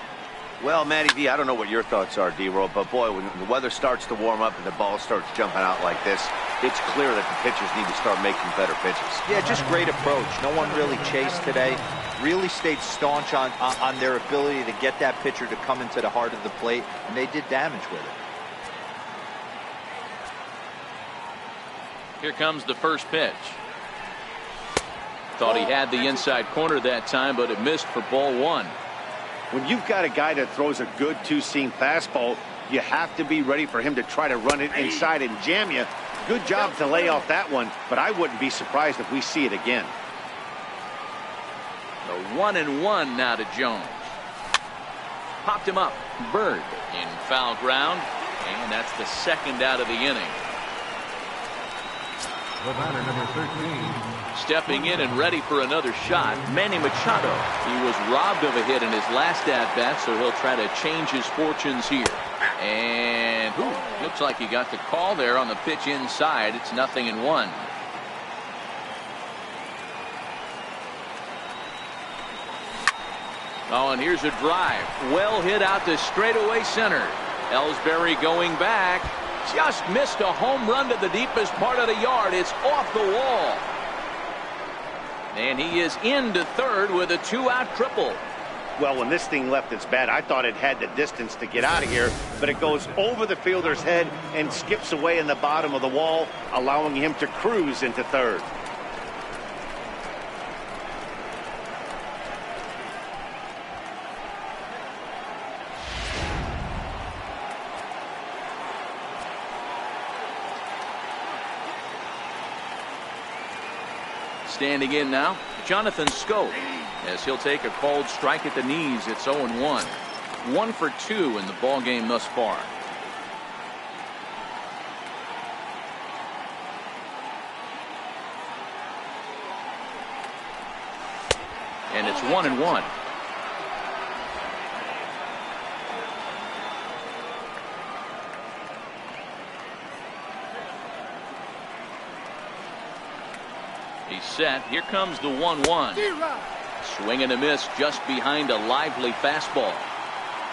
Well, Matty D, I don't know what your thoughts are, D-Roll, but boy, when the weather starts to warm up and the ball starts jumping out like this, it's clear that the pitchers need to start making better pitches. Yeah, just great approach. No one really chased today. Really stayed staunch on their ability to get that pitcher to come into the heart of the plate, and they did damage with it. Here comes the first pitch. Thought he had the inside corner that time, but it missed for ball one. When you've got a guy that throws a good two-seam fastball, you have to be ready for him to try to run it inside and jam you. Good job to lay off that one, but I wouldn't be surprised if we see it again. The 1-1 now to Jones. Popped him up. Bird in foul ground, and that's the second out of the inning. The batter, number 13. Stepping in and ready for another shot, Manny Machado. He was robbed of a hit in his last at-bat, so he'll try to change his fortunes here. And looks like he got the call there on the pitch inside. It's 0-1. Oh, and here's a drive. Well hit out to straightaway center. Ellsbury going back. Just missed a home run to the deepest part of the yard. It's off the wall. And he is into third with a 2-out triple. Well, when this thing left its bat, I thought it had the distance to get out of here, but it goes over the fielder's head and skips away in the bottom of the wall, allowing him to cruise into third. Standing in now, Jonathan Schoop, as he'll take a called strike at the knees. It's 0-1. 1 for 2 in the ball game thus far. And it's 1-1. He's set. Here comes the 1-1. Swing and a miss just behind a lively fastball.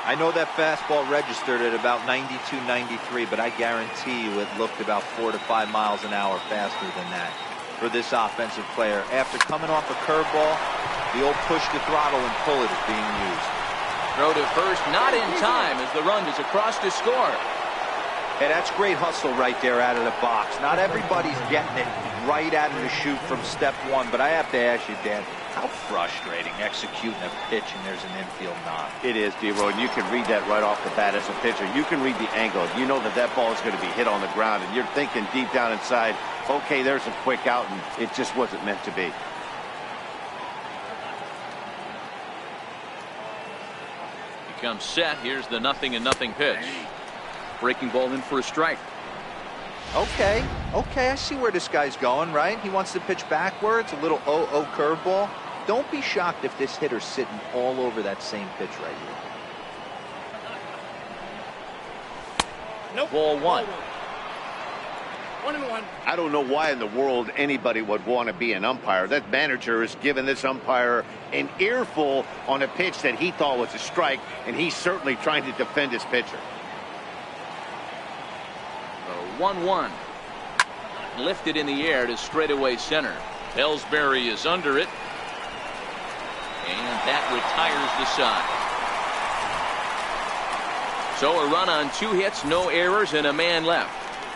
I know that fastball registered at about 92, 93, but I guarantee you it looked about 4 to 5 miles an hour faster than that for this offensive player. After coming off a curveball, the old push to throttle and pull it is being used. Throw to first, not in time as the run is across to score. Hey, that's great hustle right there out of the box. Not everybody's getting it right out of the chute from step one, but I have to ask you, Dan, how frustrating executing a pitch and there's an infield knock. It is, D-Roy, and you can read that right off the bat as a pitcher. You can read the angle. You know that that ball is going to be hit on the ground, and you're thinking deep down inside, okay, there's a quick out, and it just wasn't meant to be. He comes set. Here's the 0-0 pitch. Breaking ball in for a strike. Okay, I see where this guy's going, right? He wants to pitch backwards, a little 0-0 curveball. Don't be shocked if this hitter's sitting all over that same pitch right here. Nope. Ball one. 1-1. I don't know why in the world anybody would want to be an umpire. That manager has given this umpire an earful on a pitch that he thought was a strike, and he's certainly trying to defend his pitcher. 1-1. Lifted in the air to straightaway center. Ellsbury is under it. And that retires the side. So a run on 2 hits, no errors, and a man left.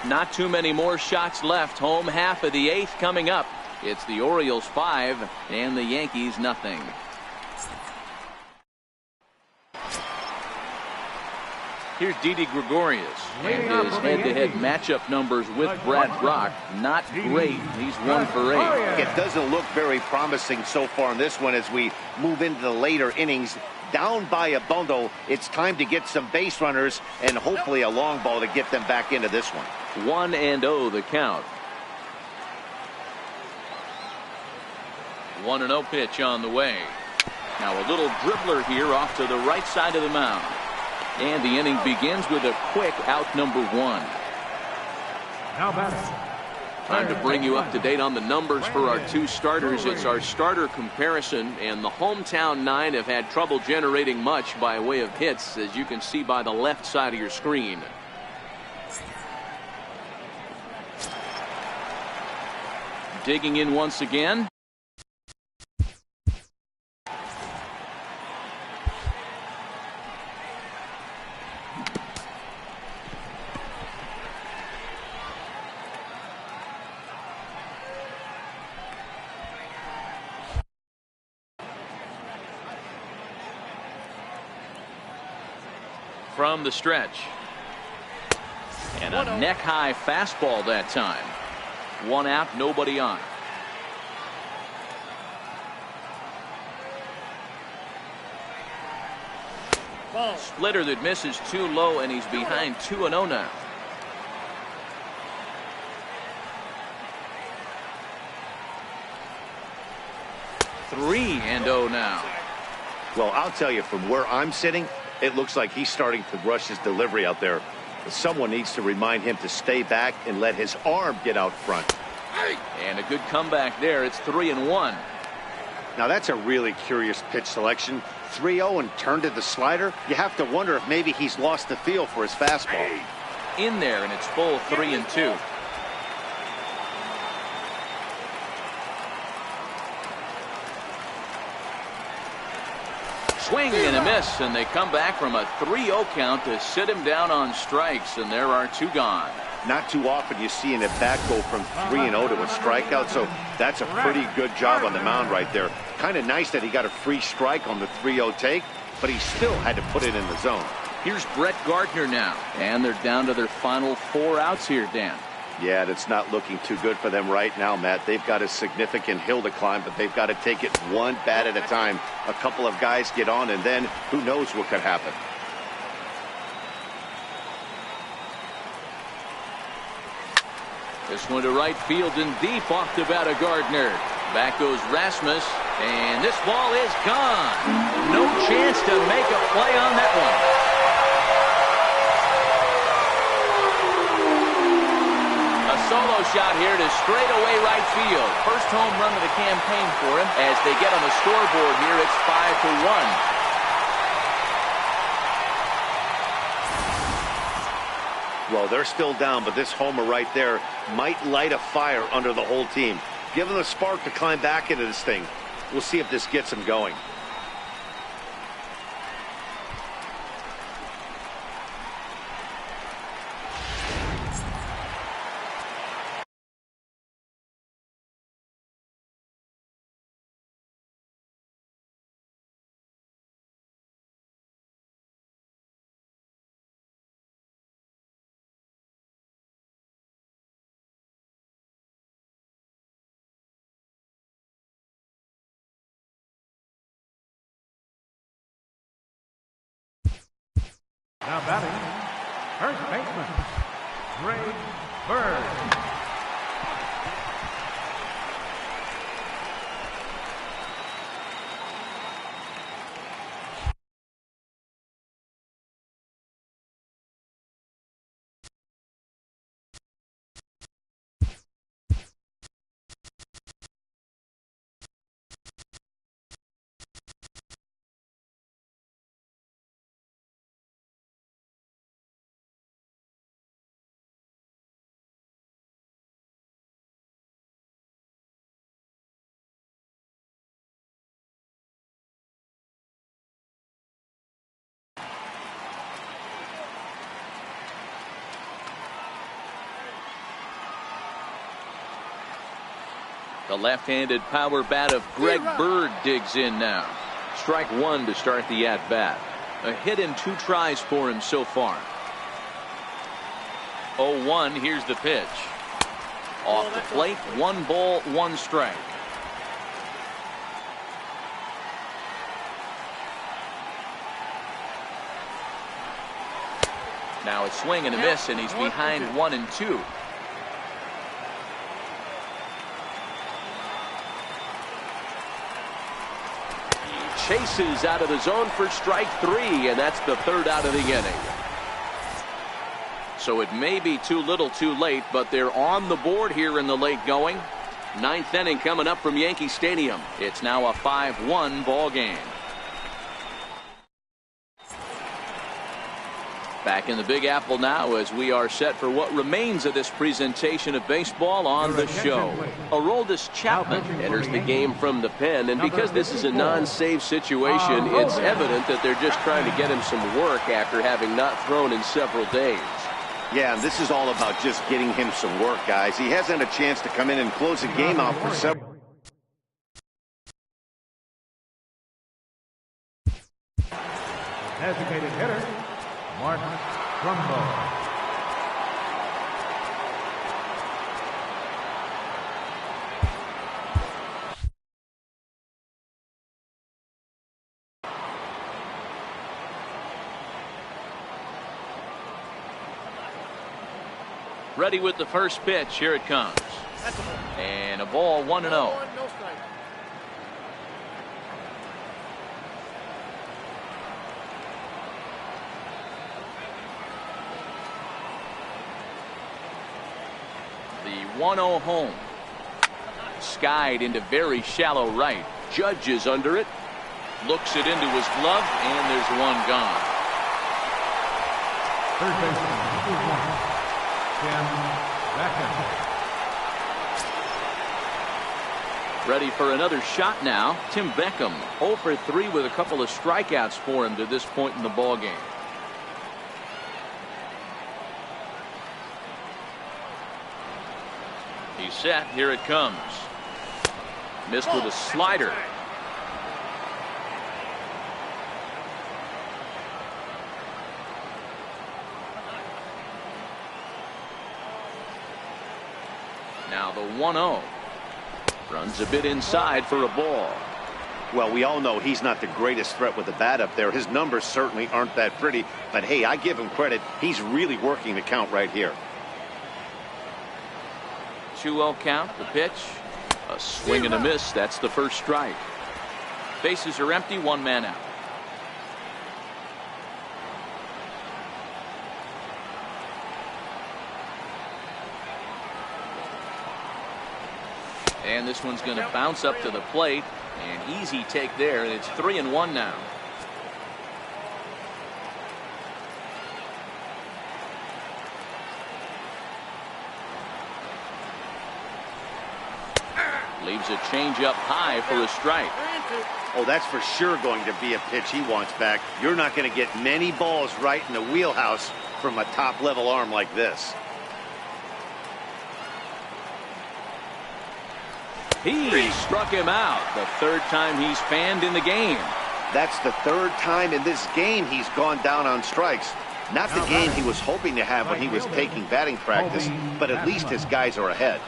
Not too many more shots left. Home half of the 8th coming up. It's the Orioles 5 and the Yankees nothing. Here's Didi Gregorius and his head-to-head matchup numbers with Brach. Not great. He's 1 for 8. It doesn't look very promising so far in this one as we move into the later innings. Down by a bundle, it's time to get some base runners and hopefully a long ball to get them back into this one. 1-0 the count. 1-0 pitch on the way. Now a little dribbler here off to the right side of the mound. And the inning begins with a quick out number 1. Now batting. Time to bring you up to date on the numbers for our 2 starters. It's our starter comparison, and the hometown 9 have had trouble generating much by way of hits, as you can see by the left side of your screen. Digging in once again. From the stretch. And a neck-high fastball that time. 1 out, nobody on. Ball. Splitter that misses too low, and he's behind 2-0 now. Three and 0 now. Well, I'll tell you, from where I'm sitting, it looks like he's starting to rush his delivery out there. Someone needs to remind him to stay back and let his arm get out front. And a good comeback there. It's 3-1. Now that's a really curious pitch selection. 3-0 and turned to the slider. You have to wonder if maybe he's lost the feel for his fastball. In there, and it's full 3-2. Swing and a miss, and they come back from a 3-0 count to sit him down on strikes, and there are 2 gone. Not too often you see an at-bat go from 3-0 to a strikeout, so that's a pretty good job on the mound right there. Kind of nice that he got a free strike on the 3-0 take, but he still had to put it in the zone. Here's Gardner now, and they're down to their final 4 outs here, Dan. Yeah, that's not looking too good for them right now, Matt. They've got a significant hill to climb, but they've got to take it one bat at a time. A couple of guys get on, and then who knows what could happen. This one to right field and deep off the bat of Gardner. Back goes Rasmus, and this ball is gone. No chance to make a play on that one. A solo shot here to straightaway right field. First home run of the campaign for him. As they get on the scoreboard here, it's 5-1. Well, they're still down, but this homer right there might light a fire under the whole team. Give them a spark to climb back into this thing. We'll see if this gets them going. Now batting, first baseman, Greg Bird. The left-handed power bat of Greg Bird digs in now. Strike one to start the at-bat. A hit in 2 tries for him so far. 0-1. Here's the pitch. Off the plate. 1 ball, 1 strike. Now a swing and a miss, and he's behind 1-2. Chases out of the zone for strike 3, and that's the 3rd out of the inning. So it may be too little too late, but they're on the board here in the late going. 9th inning coming up from Yankee Stadium. It's now a 5-1 ball game. Back in the Big Apple now as we are set for what remains of this presentation of baseball on the show. Aroldis Chapman enters the game from the pen, and because this is a non-save situation, it's evident that they're just trying to get him some work after having not thrown in several days. Yeah, and this is all about just getting him some work, guys. He hasn't had a chance to come in and close the game out for several. Designated hitter, Trumbo. Ready with the first pitch. Here it comes. And a ball, 1-0. The 1-0 home. Skied into very shallow right. Judge is under it. Looks it into his glove, and there's one gone. Third baseman, ready for another shot now. Tim Beckham 0 for 3 with a couple of strikeouts for him to this point in the ball game. He's set. Here it comes. Missed with a slider. Now the 1-0. Runs a bit inside for a ball. Well, we all know he's not the greatest threat with the bat up there. His numbers certainly aren't that pretty. But, hey, I give him credit. He's really working the count right here. 2-0 count. The pitch. A swing and a miss. That's the first strike. Bases are empty. 1 man out. And this one's going to bounce up to the plate. An easy take there, and it's 3-1 now. Leaves a changeup high for a strike. Oh, that's for sure going to be a pitch he wants back. You're not going to get many balls right in the wheelhouse from a top-level arm like this. He struck him out. The 3rd time he's fanned in the game. That's the 3rd time in this game he's gone down on strikes. Not the game he was hoping to have when he was taking batting practice, but at least his guys are ahead.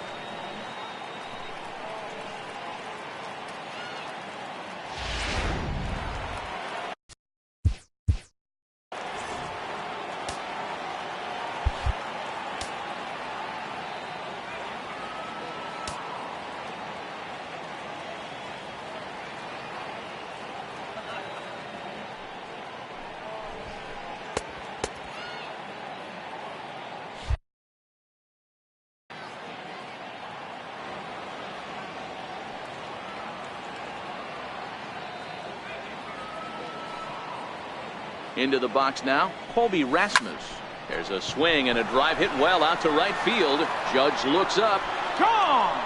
Into the box now, Colby Rasmus. There's a swing and a drive hit well out to right field. Judge looks up. Gone!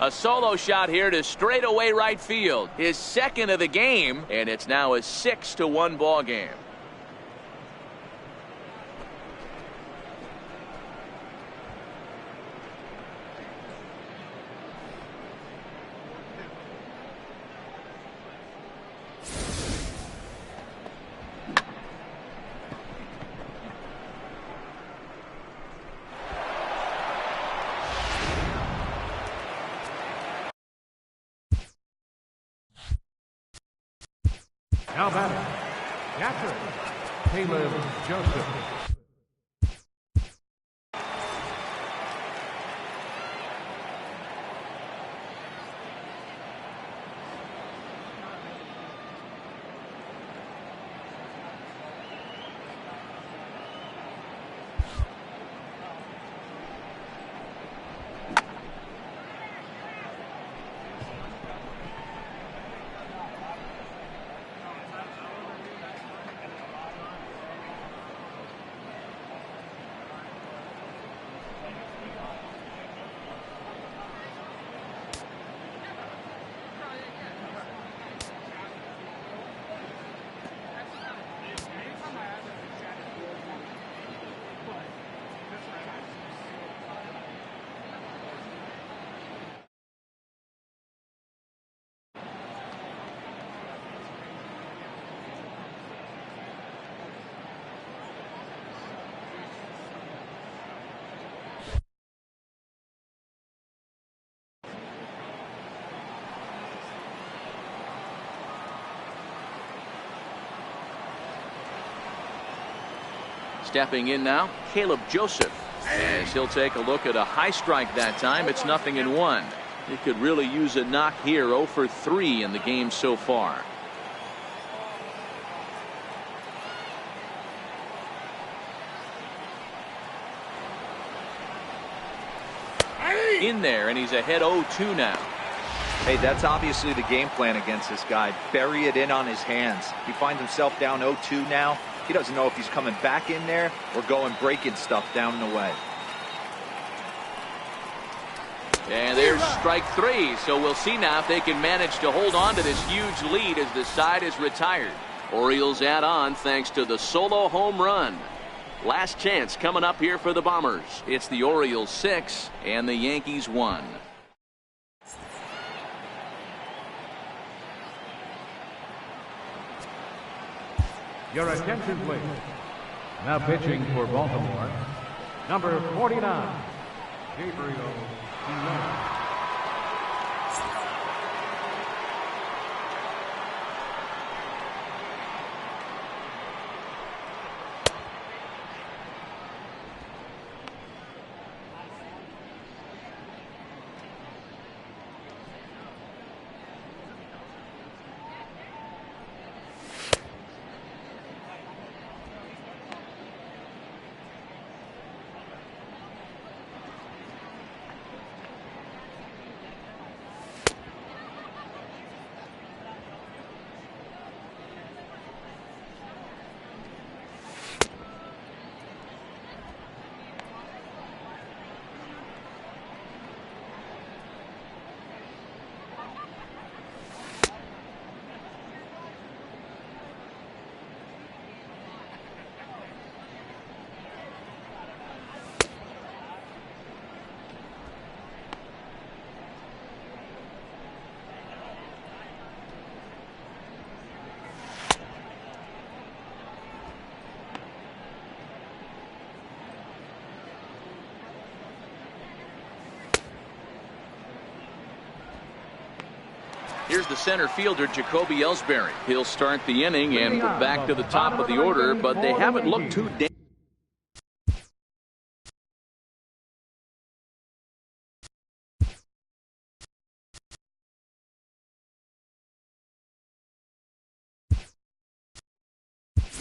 A solo shot here to straightaway right field. His 2nd of the game, and it's now a 6-1 ball game. Now batting, catcher, Caleb Joseph. Stepping in now, Caleb Joseph, as he'll take a look at a high strike that time. It's 0-1. He could really use a knock here. 0 for 3 in the game so far. In there, and he's ahead 0-2 now. Hey, that's obviously the game plan against this guy. Bury it in on his hands. He finds himself down 0-2 now. He doesn't know if he's coming back in there or going breaking stuff down and away. And there's strike 3. So we'll see now if they can manage to hold on to this huge lead as the side is retired. Orioles add on thanks to the solo home run. Last chance coming up here for the Bombers. It's the Orioles 6 and the Yankees 1. Your attention, please. Now pitching for Baltimore, number 49, Gabriel. Here's the center fielder, Jacoby Ellsbury. He'll start the inning and back to the top of the order, but they haven't looked too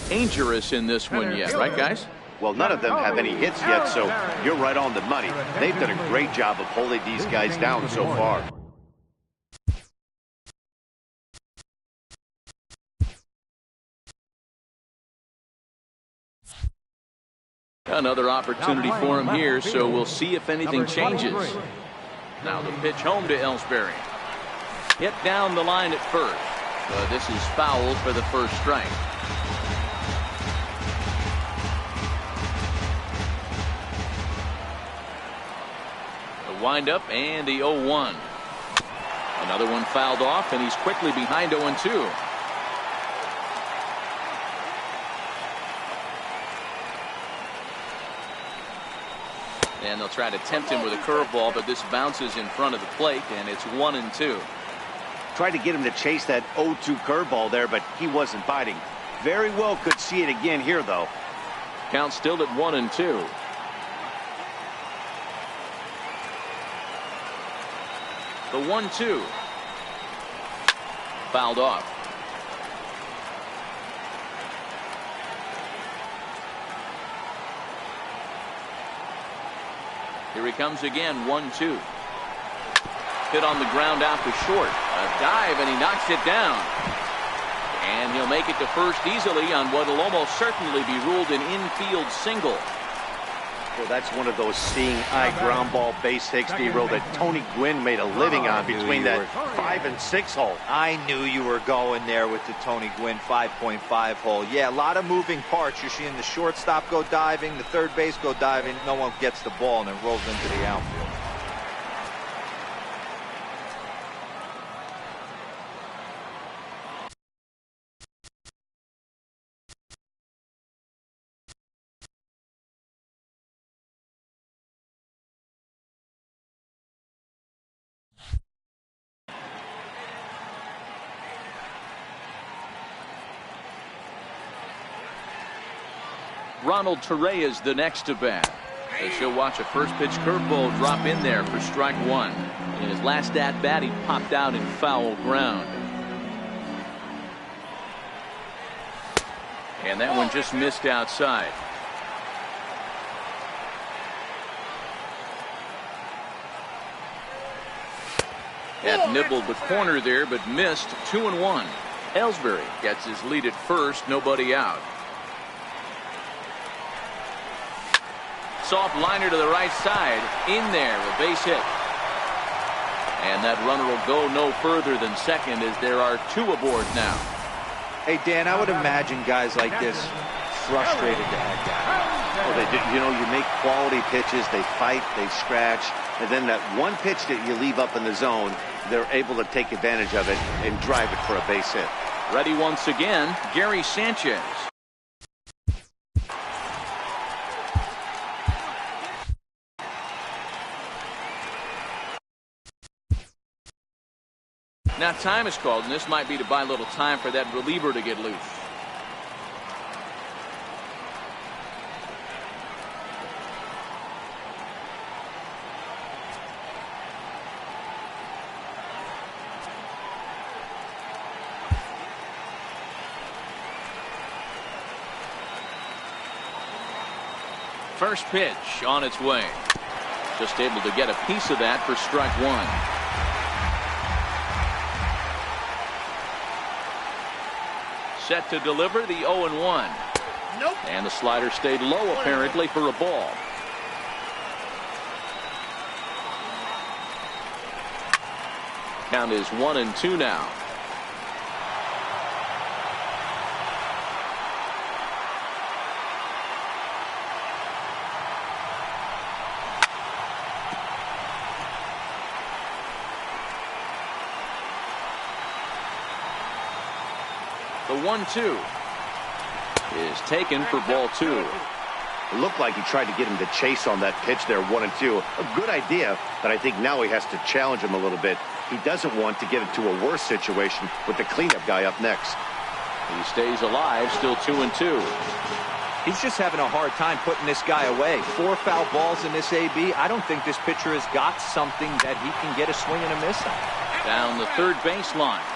dangerous in this one yet, right, guys? Well, none of them have any hits yet, so you're right on the money. They've done a great job of holding these guys down so far. Another opportunity for him here, so we'll see if anything changes. Now the pitch home to Ellsbury. Hit down the line at first. But this is foul for the first strike. The windup and the 0-1. Another one fouled off, and he's quickly behind 0-2. And they'll try to tempt him with a curveball, but this bounces in front of the plate, and it's 1-2. Tried to get him to chase that 0-2 curveball there, but he wasn't biting. Very well could see it again here, though. Count still at 1-2. The 1-2. Fouled off. Here he comes again, 1-2. Hit on the ground out to short. A dive, and he knocks it down. And he'll make it to first easily on what will almost certainly be ruled an infield single. Well, that's one of those seeing eye ground ball base hits, D-Roll, that Tony Gwynn made a living on between that 5 and 6 hole. I knew you were going there with the Tony Gwynn 5.5 hole. Yeah, a lot of moving parts. You're seeing the shortstop go diving, the third base go diving. No one gets the ball, and it rolls into the outfield. Ronald Torre is the next to bat, as she'll watch a first pitch curveball drop in there for strike one. In his last at bat, he popped out in foul ground. And that one just missed outside. That nibbled the corner there, but missed. 2-1. Ellsbury gets his lead at first, nobody out. Soft liner to the right side. In there, a base hit. And that runner will go no further than second, as there are 2 aboard now. Hey, Dan, I would imagine guys like this frustrated to have that. Well, they do, you know, you make quality pitches, they fight, they scratch, and then that one pitch that you leave up in the zone, they're able to take advantage of it and drive it for a base hit. Ready once again, Gary Sanchez. Now time is called, and this might be to buy a little time for that reliever to get loose. First pitch on its way. Just able to get a piece of that for strike one. Set to deliver the 0-1. Nope. And the slider stayed low apparently for a ball. Count is 1-2 now. The 1-2 is taken for ball 2. It looked like he tried to get him to chase on that pitch there, 1-2. A good idea, but I think now he has to challenge him a little bit. He doesn't want to get into a worse situation with the cleanup guy up next. He stays alive, still 2-2. He's just having a hard time putting this guy away. 4 foul balls in this AB. I don't think this pitcher has got something that he can get a swing and a miss on. Down the third baseline.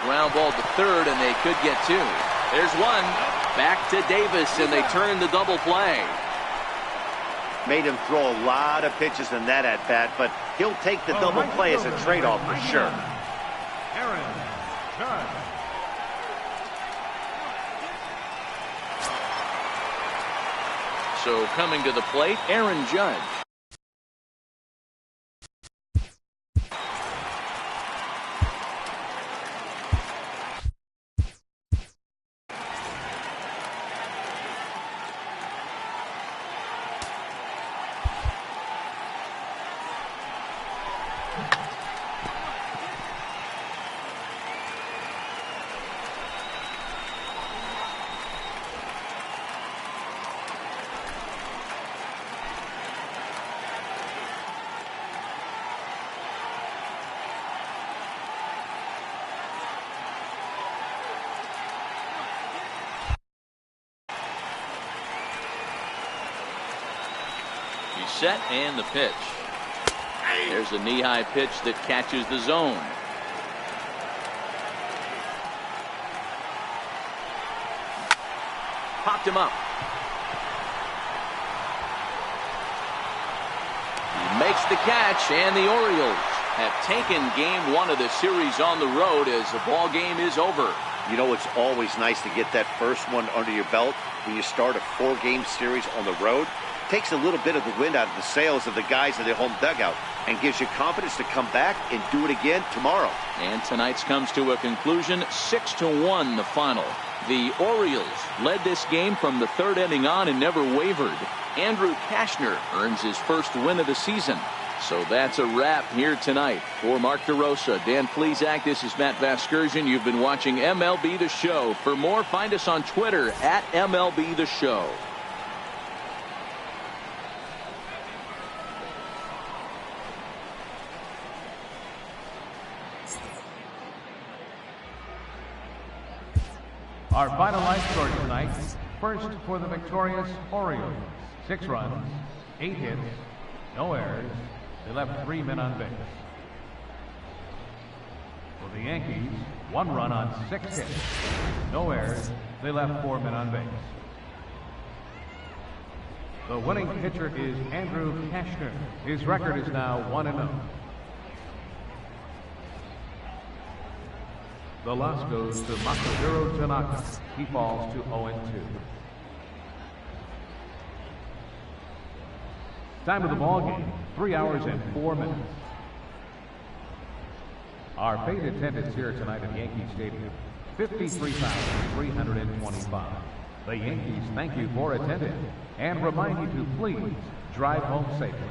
Ground ball to third, and they could get 2. There's one. Back to Davis, and they turn the double play. Made him throw a lot of pitches in that at bat, but he'll take the double play as a trade-off for sure. Aaron Judge. So coming to the plate, Aaron Judge. set and the pitch. There's a knee-high pitch that catches the zone. Popped him up. He makes the catch, and the Orioles have taken game 1 of the series on the road as the ball game is over. You know, it's always nice to get that first one under your belt when you start a 4-game series on the road. Takes a little bit of the wind out of the sails of the guys in their home dugout and gives you confidence to come back and do it again tomorrow. And tonight's comes to a conclusion, 6-1 the final. The Orioles led this game from the 3rd inning on and never wavered. Andrew Kahnle earns his first win of the season. So that's a wrap here tonight. For Mark DeRosa, Dan Plesac, this is Matt Vasgersian. You've been watching MLB The Show. For more, find us on Twitter at MLB The Show. Our final line score tonight. First for the victorious Orioles. 6 runs, 8 hits, no errors. They left 3 men on base. For the Yankees, 1 run on 6 hits, no errors. They left 4 men on base. The winning pitcher is Andrew Kahnle. His record is now 1-0. The loss goes to Masahiro Tanaka. He falls to 0-2. Time of the ball game, 3 hours and 4 minutes. Our paid attendance here tonight at Yankee Stadium, 53,325. The Yankees thank you for attending and remind you to please drive home safely.